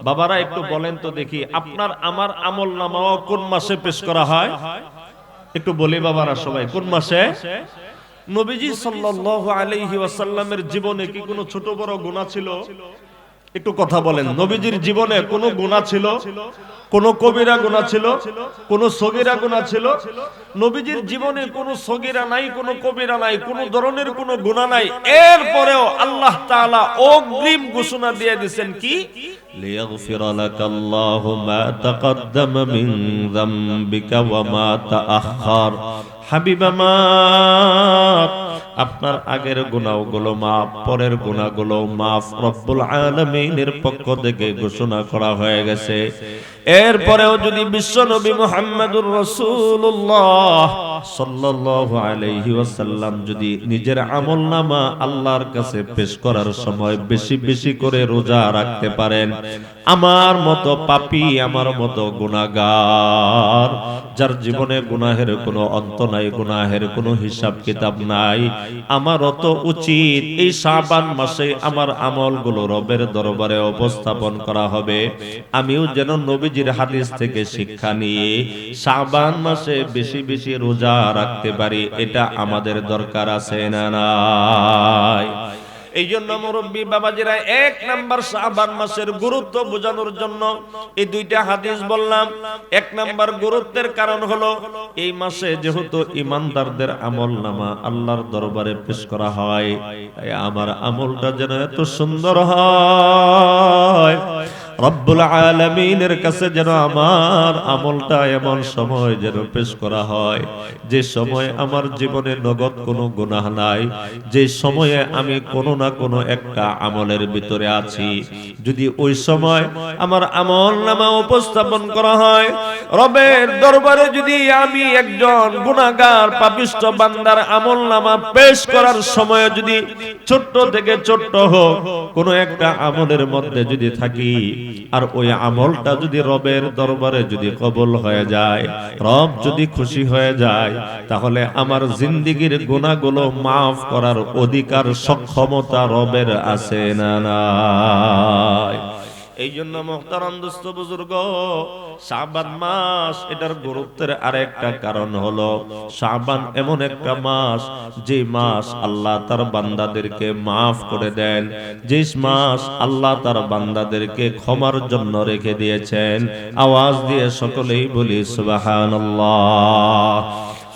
বাবারা একটু বলেন তো দেখি, আপনার আমার আমলনামাও কোন মাসে পেশ করা হয়? একটু বলি বাবারা সবাই, কোন মাসে? নবীজি সাল্লাল্লাহু আলাইহি ওয়াসাল্লামের জীবনে কি কোনো ছোট বড় গুনাহ ছিল? একটু কথা বলেন। নবীজির জীবনে কোনো গুনাহ ছিল? কোন কবিরা গুনাহ ছিল? কোন সগীরা গুনাহ ছিল? নবীজির জীবনে কোনো সগীরা নাই, কোনো কবিরা নাই, কোনো ধরনের কোনো গুনাহ নাই। এরপরেও আল্লাহ তাআলা অগ্রিম ঘোষণা দিয়ে দিয়েছেন কি? লিয়াগফিরা লাকাল্লাহু মা তাকাদ্দামা মিন যামবিকা ওয়া মা তাআখার। হাবিব আমার, আপনার আগের গুনাহগুলো মাফ, পরের গুনাহগুলো মাফ রব্বুল আলামিনের পক্ষ থেকে ঘোষণা করা হয়ে গেছে। এরপরেও যদি বিশ্বনবী মুহাম্মদুর রাসূলুল্লাহ সাল্লাল্লাহু আলাইহি ওয়াসাল্লাম যদি নিজের আমলনামা আল্লাহর কাছে পেশ করার সময় বেশি বেশি করে রোজা রাখতে পারেন, আমার মতো পাপী, আমার মতো গুনাহগার, যার জীবনে গুনাহের কোনো অন্ত নাই, গুনাহের কোনো হিসাব কিতাব নাই, আমারও তো উচিত এই শাবান মাসে আমার আমলগুলো রবের দরবারে উপস্থাপন করা হবে। আমিও যেন নবীজির হাদিস থেকে শিক্ষা নিয়ে শাবান মাসে বেশি বেশি রোজা রাখতে পারি, এটা আমাদের দরকার আছে না নাই? এই জন্য মুরব্বী বাবাজিরা, এক নাম্বার শাবান মাসের গুরুত্ব বোঝানোর জন্য এই দুইটা হাদিস বললাম। এক নাম্বার গুরুত্বের কারণ হলো এই মাসে যেহেতু ইমানদারদের আমলনামা আল্লাহর দরবারে পেশ করা হয়, তাই আমার আমলটা যেন এত সুন্দর হয়, রব্বুল আলামিনের কাছে যেন আমার আমলটা এমন সময় যেন পেশ করা হয় যে সময় আমার জীবনে নগদ কোনো গুনাহ নাই, যে সময়ে আমি কোনো না কোনো একটা আমলের ভিতরে আছি, যদি ওই সময় আমার আমলনামা উপস্থাপন করা হয় রবের দরবারে, যদি আমি একজন গুনাহগার পাপিষ্ঠ বান্দার আমলনামা পেশ করার সময় যদি ছোট্ট থেকে ছোট্ট হোক কোনো একটা আমলের মধ্যে যদি থাকি, আর ওই আমলটা যদি রবের দরবারে যদি কবুল হয়ে যায়, রব যদি খুশি হয়ে যায়, তাহলে আমার জিন্দেগীর গুনাহগুলো মাফ করার অধিকার, সক্ষমতা রবের আছে না নাই? এই জন্য মুহতারাম দোস্ত বুজুর্গ, শাবান মাস এটার গুরুত্বের আরেকটা কারণ হলো শাবান এমন একটা মাস যে মাস আল্লাহ তার বান্দাদেরকে মাফ করে দেন, যে মাস আল্লাহ তার বান্দাদেরকে ক্ষমার জন্য রেখে দিয়েছেন। আওয়াজ দিয়ে সকলেই বলি সুবহানাল্লাহ।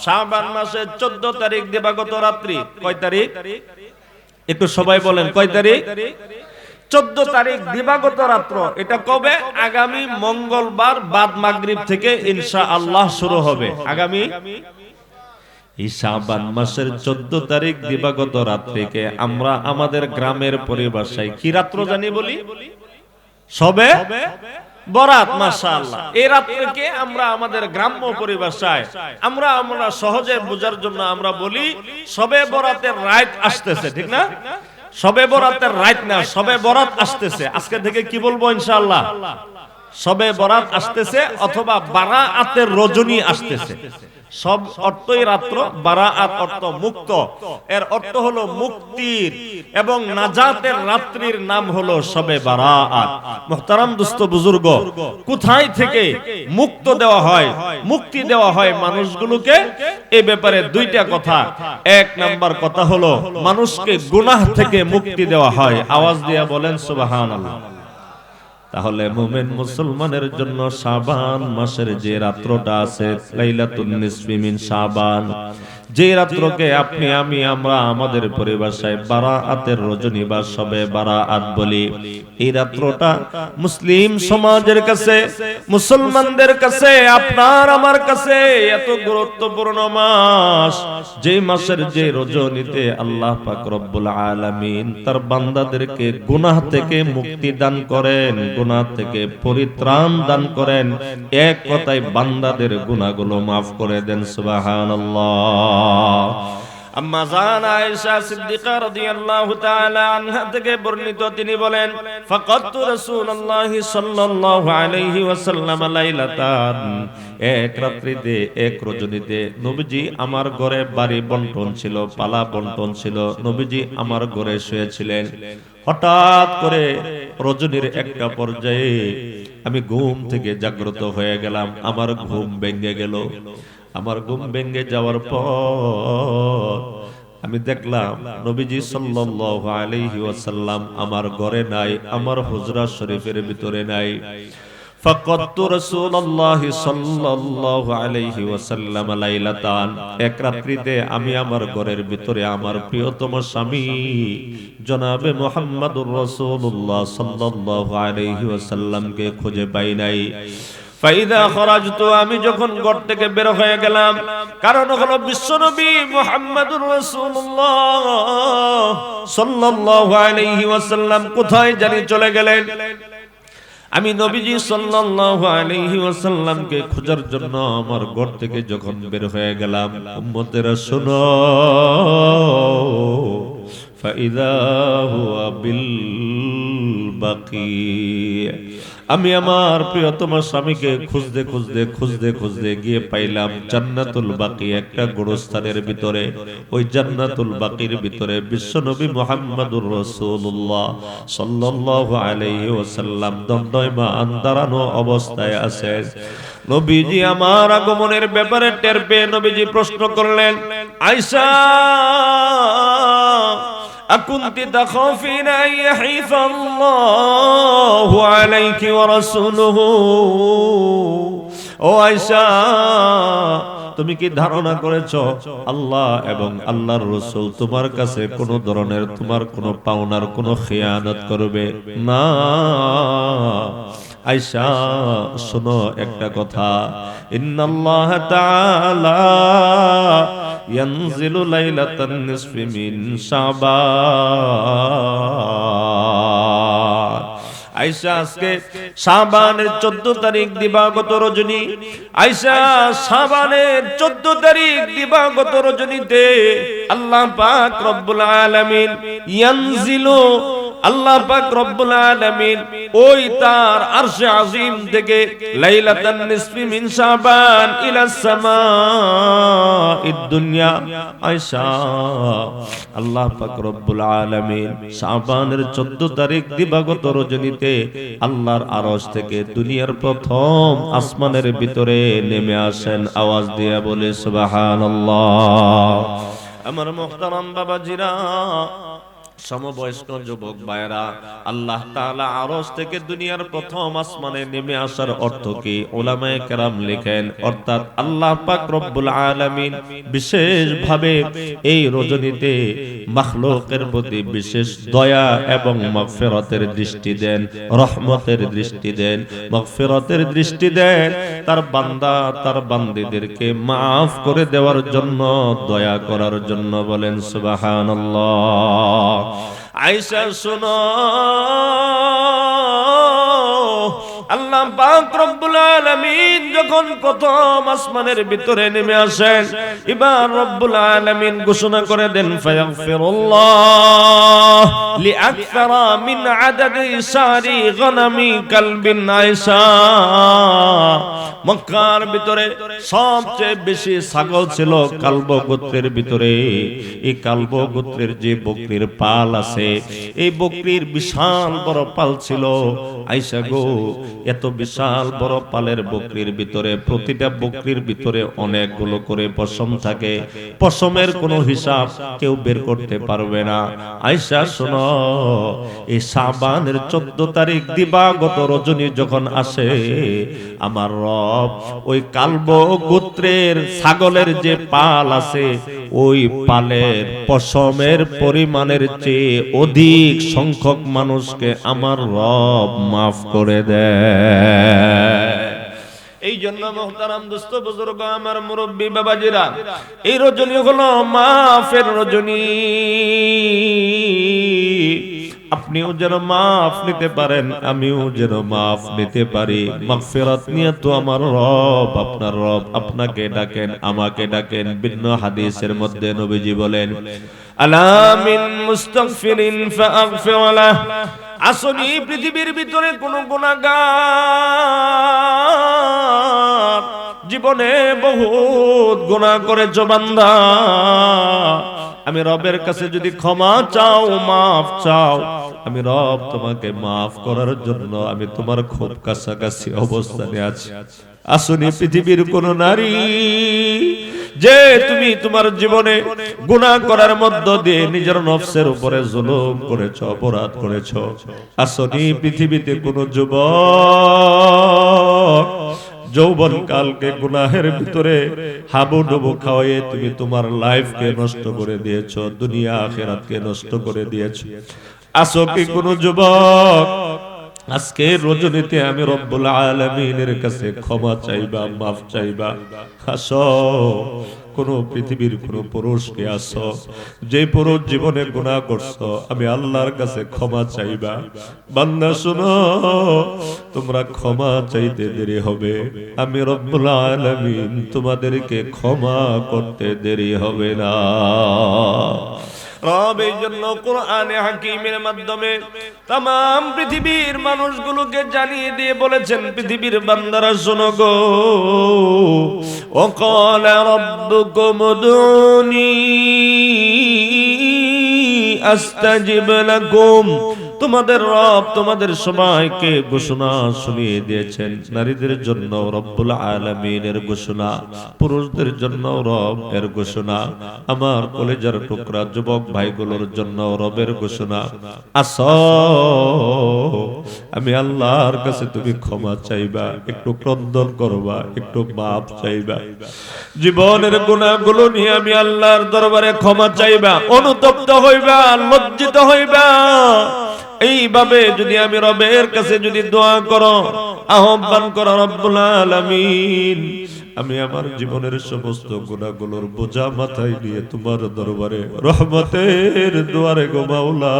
শাবান মাসের 14 তারিখ দিবাগত রাত্রি, কয় তারিখ একটু সবাই বলেন, কয় তারিখ? 14 তারিখ দিবাগত রাত্র। এটা কবে? আগামী মঙ্গলবার বাদ মাগরিব থেকে ইনশাআল্লাহ শুরু হবে। আগামী এই শাবান মাসের 14 তারিখ দিবাগত রাত্রিকে আমরা আমাদের গ্রামের পরিভাষায় কি রাত্র জানি বলি? শবে বরাত। মাশাআল্লাহ, এই রাত্রিকে আমরা আমাদের গ্রাম্য পরিভাষায় আমরা সহজে বোঝার জন্য আমরা বলি শবে বরাতের রাত আসতেছে, ঠিক না? শবে বরাতের রাত না, শবে বরাত আসতেছে। আজকে থেকে কি বলবো ইনশাআল্লাহ? শবে বরাত আসতেছে, অথবা বারাআতের রজনী আসতেছে। সব অর্থই রাত্র, বারাআত অর্থ মুক্ত, এর অর্থ হলো মুক্তির এবং নাজাতের রাত্রির নাম হলো শবে বারাআত। মুহতারাম দোস্ত বুজুর্গ, কোথায় থেকে মুক্ত দেওয়া হয়, মুক্তি দেওয়া হয় মানুষগুলোকে? এই ব্যাপারে দুইটা কথা। এক নাম্বার কথা হলো মানুষকে গুনাহ থেকে মুক্তি দেওয়া হয়। আওয়াজ দিয়ে বলেন সুবহানাল্লাহ। তাহলে মুমিন মুসলমানের জন্য শাবান মাসের যে রাত্রটা আছে, লাইলাতুন নিসফি মিন শাবান, যে রাত্রকে আপনি আমি আমরা আমাদের পরিভাষায় বারাআতের রজনী বা শবে বারাআত বলি, এই রাত্রটা মুসলিম সমাজের কাছে, মুসলমানদের কাছে, আপনার আমার কাছে এত গুরুত্বপূর্ণ মাস, যে মাসের যে রজনীতে আল্লাহ পাক রব্বুল আলামিন তার বান্দাদেরকে গুনাহ থেকে মুক্তি দান করেন, গুনাহ থেকে পরিত্রাণ দান করেন, এক কথায় বান্দাদের গুনাহগুলো মাফ করে দেন। সুবহানাল্লাহ। আম্মা জান আয়েশা সিদ্দিকা রাদিয়াল্লাহু তাআলা আনহা থেকে বর্ণিত, তিনি বলেন, ফাকাতু রাসূলুল্লাহি সাল্লাল্লাহু আলাইহি ওয়াসাল্লাম লাইলাতান, এক রাত্রিতে এক রজনীতে নবীজি আমার ঘরে বাড়ি বন্টন ছিল, পালা বন্টন ছিল, নবীজি আমার ঘরে শুয়েছিলেন। হঠাৎ করে রজনীর একটা পর্যায়ে আমি ঘুম থেকে জাগ্রত হয়ে গেলাম, আমার ঘুম ভেঙে গেল। আমার ঘুম ভেঙে যাওয়ার পর আমি দেখলাম নবীজি সাল্লাল্লাহু আলাইহি ওয়াসাল্লাম আমার ঘরে নাই, আমার হুজরা শরীফের ভিতরে নাই। ফাকাতু রাসূলুল্লাহি সাল্লাল্লাহু আলাইহি ওয়াসাল্লাম লাইলাতান, এক রাত্রিতে আমি আমার ঘরের ভিতরে আমার প্রিয়তম স্বামী জনাবে মুহাম্মদুর রাসূলুল্লাহ সাল্লাল্লাহু আলাইহি ওয়াসাল্লামকে খুঁজে পাই নাই। ফাইদা খরাজতু, আমি যখন ঘর থেকে বের হয়ে গেলাম, কারণ হলো বিশ্বনবী মুহাম্মদুর রাসূলুল্লাহ সাল্লাল্লাহু আলাইহি ওয়াসাল্লাম কোথায় জানি চলে গেলেন। আমি নবীজি সাল্লাল্লাহু আলাইহি ওয়াসাল্লামকে খোঁজার জন্য আমার ঘর থেকে যখন বের হয়ে গেলাম, উম্মতেরা শোনো, ফাইদা হুয়া বিল বাকি, আমি আমার প্রিয়তম স্বামীকে খুঁজতে গিয়ে পাইলাম জান্নাতুল বাকি, একটা গোরস্থানের ভিতরে। ওই জান্নাতুল বাকির ভিতরে বিশ্বনবী মুহাম্মদুর রাসূলুল্লাহ সাল্লাল্লাহু আলাইহি ওয়াসাল্লাম দণ্ডায়মান দাঁড়ানো অবস্থায় আছেন। নবীজি আমার আগমনের ব্যাপারে টের পেয়ে নবীজি প্রশ্ন করলেন, আয়েশা, أكنت تخافين أن يحيف الله عليك ورسوله؟ ও আয়েশা, তুমি কি ধারণা করেছো আল্লাহ এবং আল্লাহর রাসূল তোমার কাছে কোন ধরনের তোমার কোন পাওনার কোন খেয়ানত করবে না? আয়েশা শোনো একটা কথা, ইন্নাল্লাহ তাআলা ইয়ানজিলু লাইলাতান নিসফি মিন শাবান। আয়েশা, আজকে শাবানের 14 তারিখ দিবাগত রজনী। আয়েশা, শাবানের 14 তারিখ দিবাগত রজনীতে আল্লাহ পাক রব্বুল আলামিন ইয়ানজিলু, আল্লাহ পাক রব্বুল আলামিন ওই তার আরশে আজিম থেকে লাইলাতান নিসফি মিন শাবান ইলা সামাঈদ দুনিয়া। আয়েশা, আল্লাহ পাক রব্বুল আলামিন শাবানের 14 তারিখ দিবাগত রজনীতে আল্লাহর আরশ থেকে দুনিয়ার প্রথম আসমানের ভিতরে নেমে আসেন। আওয়াজ দিয়ে বলে সুবহানাল্লাহ। আমার মুহতারাম বাবাজিরা, সমবয়স্ক যুবক ভাইরা, আল্লাহ তাআলা আরশ থেকে দুনিয়ার প্রথম আসমানে নেমে আসার অর্থ কি? উলামায়ে কেরাম লিখেন, অর্থাৎ আল্লাহ পাক রব্বুল আলামিন বিশেষ ভাবে এই রজনীতে মাখলুকের প্রতি বিশেষ দয়া এবং মাগফিরাতের দৃষ্টি দেন, রহমতের দৃষ্টি দেন, মাগফিরাতের দৃষ্টি দেন, তার বান্দা তার বান্দীদেরকে maaf করে দেওয়ার জন্য, দয়া করার জন্য। বলেন সুবহানাল্লাহ। আয়েশা শোনো, আল্লাহ পাক রব্বুল আলামিন যখন প্রথম আসমানের ভিতরে নেমে আসেন, এবার রব্বুল আলামিন ঘোষণা করে দেন, ফায়াগফিরুল্লাহ লিআকসারা মিন আদাদি সারি গনামি কালবিন আয়েশা। মক্কার ভিতরে সবচেয়ে বেশি ছাগল ছিল কালব গোত্রের ভিতরে। এই কালব গোত্রের যে বকরির পাল আছে, এই বকরির বিশাল বড় পাল ছিল। আয়েশা গো, এত বিশাল বড় পালের বকরির ভিতরে প্রতিটা বকরির ভিতরে অনেকগুলো করে পশম থাকে। পশমের কোনো হিসাব কেউ বের করতে পারবে না। আয়েশা শোনো, এই শাবানের 14 তারিখ দিবাগত রজনী যখন আসে, আমার রব ওই কালব গোত্রের ছাগলের যে পাল আছে, ওই পালের পশমের পরিমাণের চেয়ে অধিক সংখ্যক মানুষকে আমার রব মাফ করে দেয়। এই জন্য মুহতারাম দোস্ত বুজুর্গ, আমার মুরব্বী বাবাজিরা, এই রজনী হলো মাফের রজনী। আপনিও যেন মাফ নিতে পারেন, আমিও যেন মাফ নিতে পারি। মাগফিরাত নিয়ে তো আমার রব, আপনার রব আপনাকে ডাকেন, আমাকে ডাকেন। ভিন্ন হাদিসের মধ্যে নবীজি বলেন, আলা মিন মুস্তাগফিরিন ফাগফির লাহ। আসলে পৃথিবীর ভিতরে কোন গুনাহগার জীবনে বহুত গুনাহ করেছো বান্দা, আমি রবের কাছে যদি ক্ষমা চাও, মাফ চাও, আমি রব তোমাকে মাফ করার জন্য আমি তোমার খুব কাছাকাছি অবস্থানে আছি। আসুনি পৃথিবীর কোন নারী যে তুমি তোমার জীবনে গুনাহ করার মধ্য দিয়ে নিজের নফসের উপরে জুলুম করেছো, অপরাধ করেছো। আসুনি পৃথিবীতে কোন যুবক যৌবন কালকে গুনাহের ভিতরে হাবুডুবু খাওয়াইয়ে তুমি তোমার লাইফকে নষ্ট করে দিয়েছো, দুনিয়া আখিরাতকে নষ্ট করে দিয়েছো। আসো কি কোন যুবক আজকে রজনীতে আমি রব্বুল আলামিনের কাছে ক্ষমা চাইবা, মাফ চাইবা? আসো। কোন পৃথিবীর কোন পুরুষকে আছো যে পুরুষ জীবনে গুনাহ করছো, আমি আল্লাহর কাছে ক্ষমা চাইবা। বান্দা শুনো, তোমরা ক্ষমা চাইতে দেরি হবে, আমি রব্বুল আলামিন তোমাদেরকে ক্ষমা করতে দেরি হবে না। রব এই জন্য কোরআনে হাকিমের মাধ্যমে तमाम পৃথিবীর মানুষগুলোকে জানিয়ে দিয়ে বলেছেন, পৃথিবীর বান্দারা শোনো গো, ওয়াকালা রাব্বুকুম উদউনি আস্তাজিব লাকুম। তোমাদের রব তোমাদের সবাইকে ঘোষণা শুনিয়ে দিয়েছেন। নারীদের জন্য রব্বুল আলামিনের ঘোষণা, পুরুষদের জন্য রব এর ঘোষণা, আমার কলেজার টুকরা যুবক ভাইগুলোর জন্য রবের ঘোষণা। আসো, আমি আল্লাহর কাছে তুমি ক্ষমা চাইবা, একটু ক্রন্দন করবা, একটু মাফ চাইবা, জীবনের গুনাহগুলো নিয়ে আমি আল্লাহর দরবারে ক্ষমা চাইবা, অনুতপ্ত হইবা, লজ্জিত হইবা। এইভাবে যদি আমি রবের কাছে যদি দোয়া করো, আহ্বান করো, রব্বুল আলামিন আমি আমার জীবনের সমস্ত গুনাহগুলোর বোঝা মাথায় নিয়ে তোমার দরবারে রহমতের দুয়ারে গো মাওলা,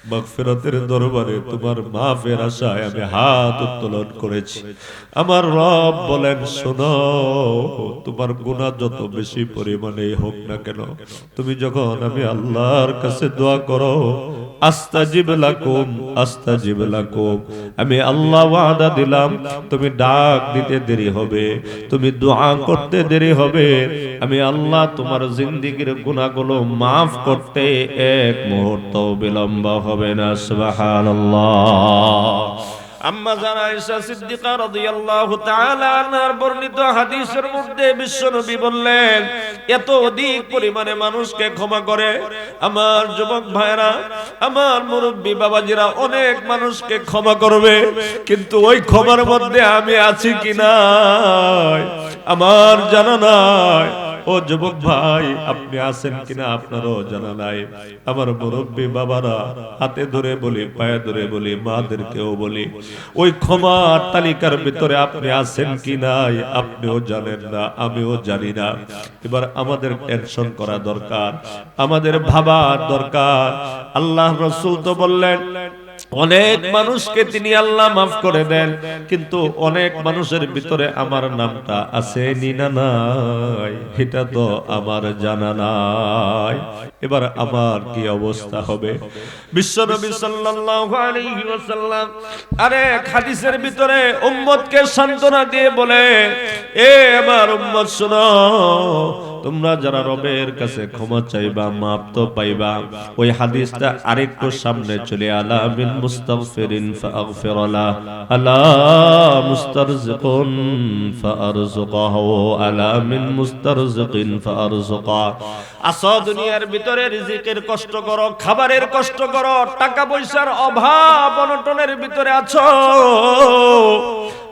মাগফিরাতের দরবারে তোমার মাফের আশায় আমি হাত উত্তোলন করেছি। আমার রব বলেন, শোনো, তোমার গুনাহ যত বেশি পরিমাণে হোক না কেন, তুমি যখন আমি আল্লাহর কাছে দোয়া করো, আস্তাজিব লাকুম, আস্তাজিব লাকুম, আমি আল্লাহ ওয়াদা দিলাম, তুমি ডাক দিতে দেরি হবে, তুমি দোয়া করতে দেরি হবে, আমি আল্লাহ তোমার জিন্দেগীর গুনাহগুলো মাফ করতে এক মুহূর্ত বিলম্ব হবে না। সুবহানাল্লাহ। আম্মা জান আয়েশা সিদ্দিকা রাদিয়াল্লাহু তাআলা আনহার বর্ণিত হাদিসের মধ্যে বিশ্বনবী বললেন, এত অধিক পরিমাণে মানুষকে ক্ষমা করে আমার যুবক ভাইরা, আমার মুরব্বী বাবাজিরা অনেক মানুষকে ক্ষমা করবে, কিন্তু ওই ক্ষমার মধ্যে আমি আছি কিনা আমার জানা নাই। ও যুবক ভাই, আপনি আছেন কিনা আপনারও জানা নাই। আমার মুরব্বী বাবারা, হাতে ধরে বলি, পায়ে ধরে বলি, মাদেরকেও বলি, ওই ক্ষমার তালিকার ভিতরে আপনি আছেন কি নাই আপনিও জানেন না, আমিও জানি না। এবার আমাদের টেনশন করা দরকার, আমাদের ভাবা দরকার। আল্লাহ রাসূল তো বললেন, অনেক মানুষকে তিনি আল্লাহ মাফ করে দেন, কিন্তু অনেক মানুষের ভিতরে আমার নামটা আছে না নাই এটা তো আমার জানা নাই। এবার আমার কি অবস্থা হবে? বিশ্বনবী সাল্লাল্লাহু আলাইহি ওয়াসাল্লাম আরেক হাদিসের ভিতরে উম্মতকে সান্ত্বনা দিয়ে বলে, এ আমার উম্মত শোনো, তোমরা যারা রবের কাছে ক্ষমা চাইবা, মাফ তো পাইবা। ওই হাদিসটা আরেকটু সামনে চলে, আলা মিন মুস্তাগফিরিন ফাগফির লা, আলা মুস্তারজিকুন ফারযুকহু, আলা মিন মুস্তারজিকিন ফারযুকা। আসো, দুনিয়ার ভিতরে রিজিকের কষ্ট করো, খাবারের কষ্ট করো, টাকা পয়সার অভাব অনটনের ভিতরে আছো,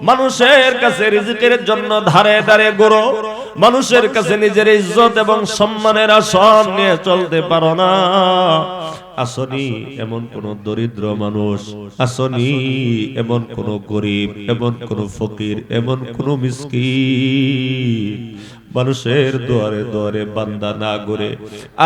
মানুষের কাছে রিজিকের জন্য ধারে ধারে ঘুরো, মানুষের কাছে নিজের ইজ্জত এবং সম্মানের আসন নিয়ে চলতে পারো না। আসনি এমন কোন দরিদ্র মানুষ, আসনি এমন কোন গরিব, এমন কোন ফকির, এমন কোন মিসকিন মানুষের দুয়ারে দুয়ারে বান্দা না ঘুরে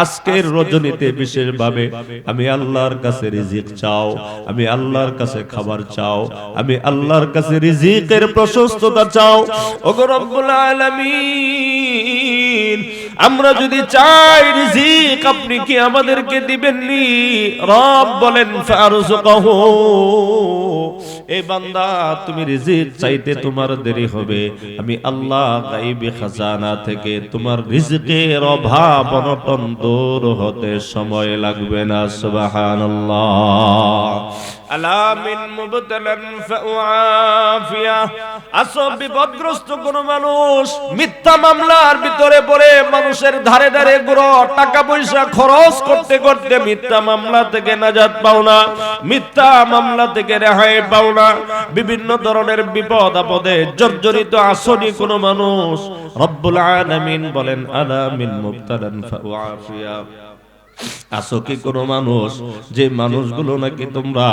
আজকের রজনীতে বিশেষভাবে আমি আল্লাহর কাছে রিজিক চাও, আমি আল্লাহর কাছে খাবার চাও, আমি আল্লাহর কাছে রিজিকের প্রশস্ততা চাও। ওগো রব্বুল আলামিন, আমরা যদি চাই রিজিক আপনি কি আমাদেরকে দিবেননি? রব বলেন ফারযুকহু, এই বান্দা তুমি রিজিক চাইতে তোমার দেরি হবে, আমি আল্লাহ গায়বী খাজানা থেকে তোমার রিজিকের অভাব অনটন দূর হতে সময় লাগবে না। সুবহানাল্লাহ। আলা মিন মুবতালান ফাউআফিয়া, আসো বিপদগ্রস্ত কোন মানুষ মিথ্যা মামলার ভিতরে পড়ে মানুষের ধারে ধারে ঘুরো, টাকা পয়সা খরচ করতে করতে মিথ্যা মামলা থেকে নাজাত পাও না, মিথ্যা মামলা থেকে রেহাই পাও না, বিভিন্ন ধরনের বিপদ আপদে জর্জরিত আসনি কোন মানুষ, রব্বুল আলামিন বলেন আলা মিন মুবতালান ফাউআফিয়া, আসো কি কোনো মানুষ যে মানুষগুলো নাকি তোমরা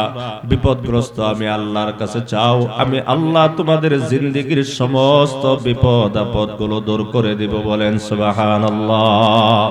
বিপদগ্রস্ত, আমি আল্লাহর কাছে চাও, আমি আল্লাহ তোমাদের জিন্দেগীর সমস্ত বিপদ আপদ গুলো দূর করে দিব? বলেন সুবহানাল্লাহ।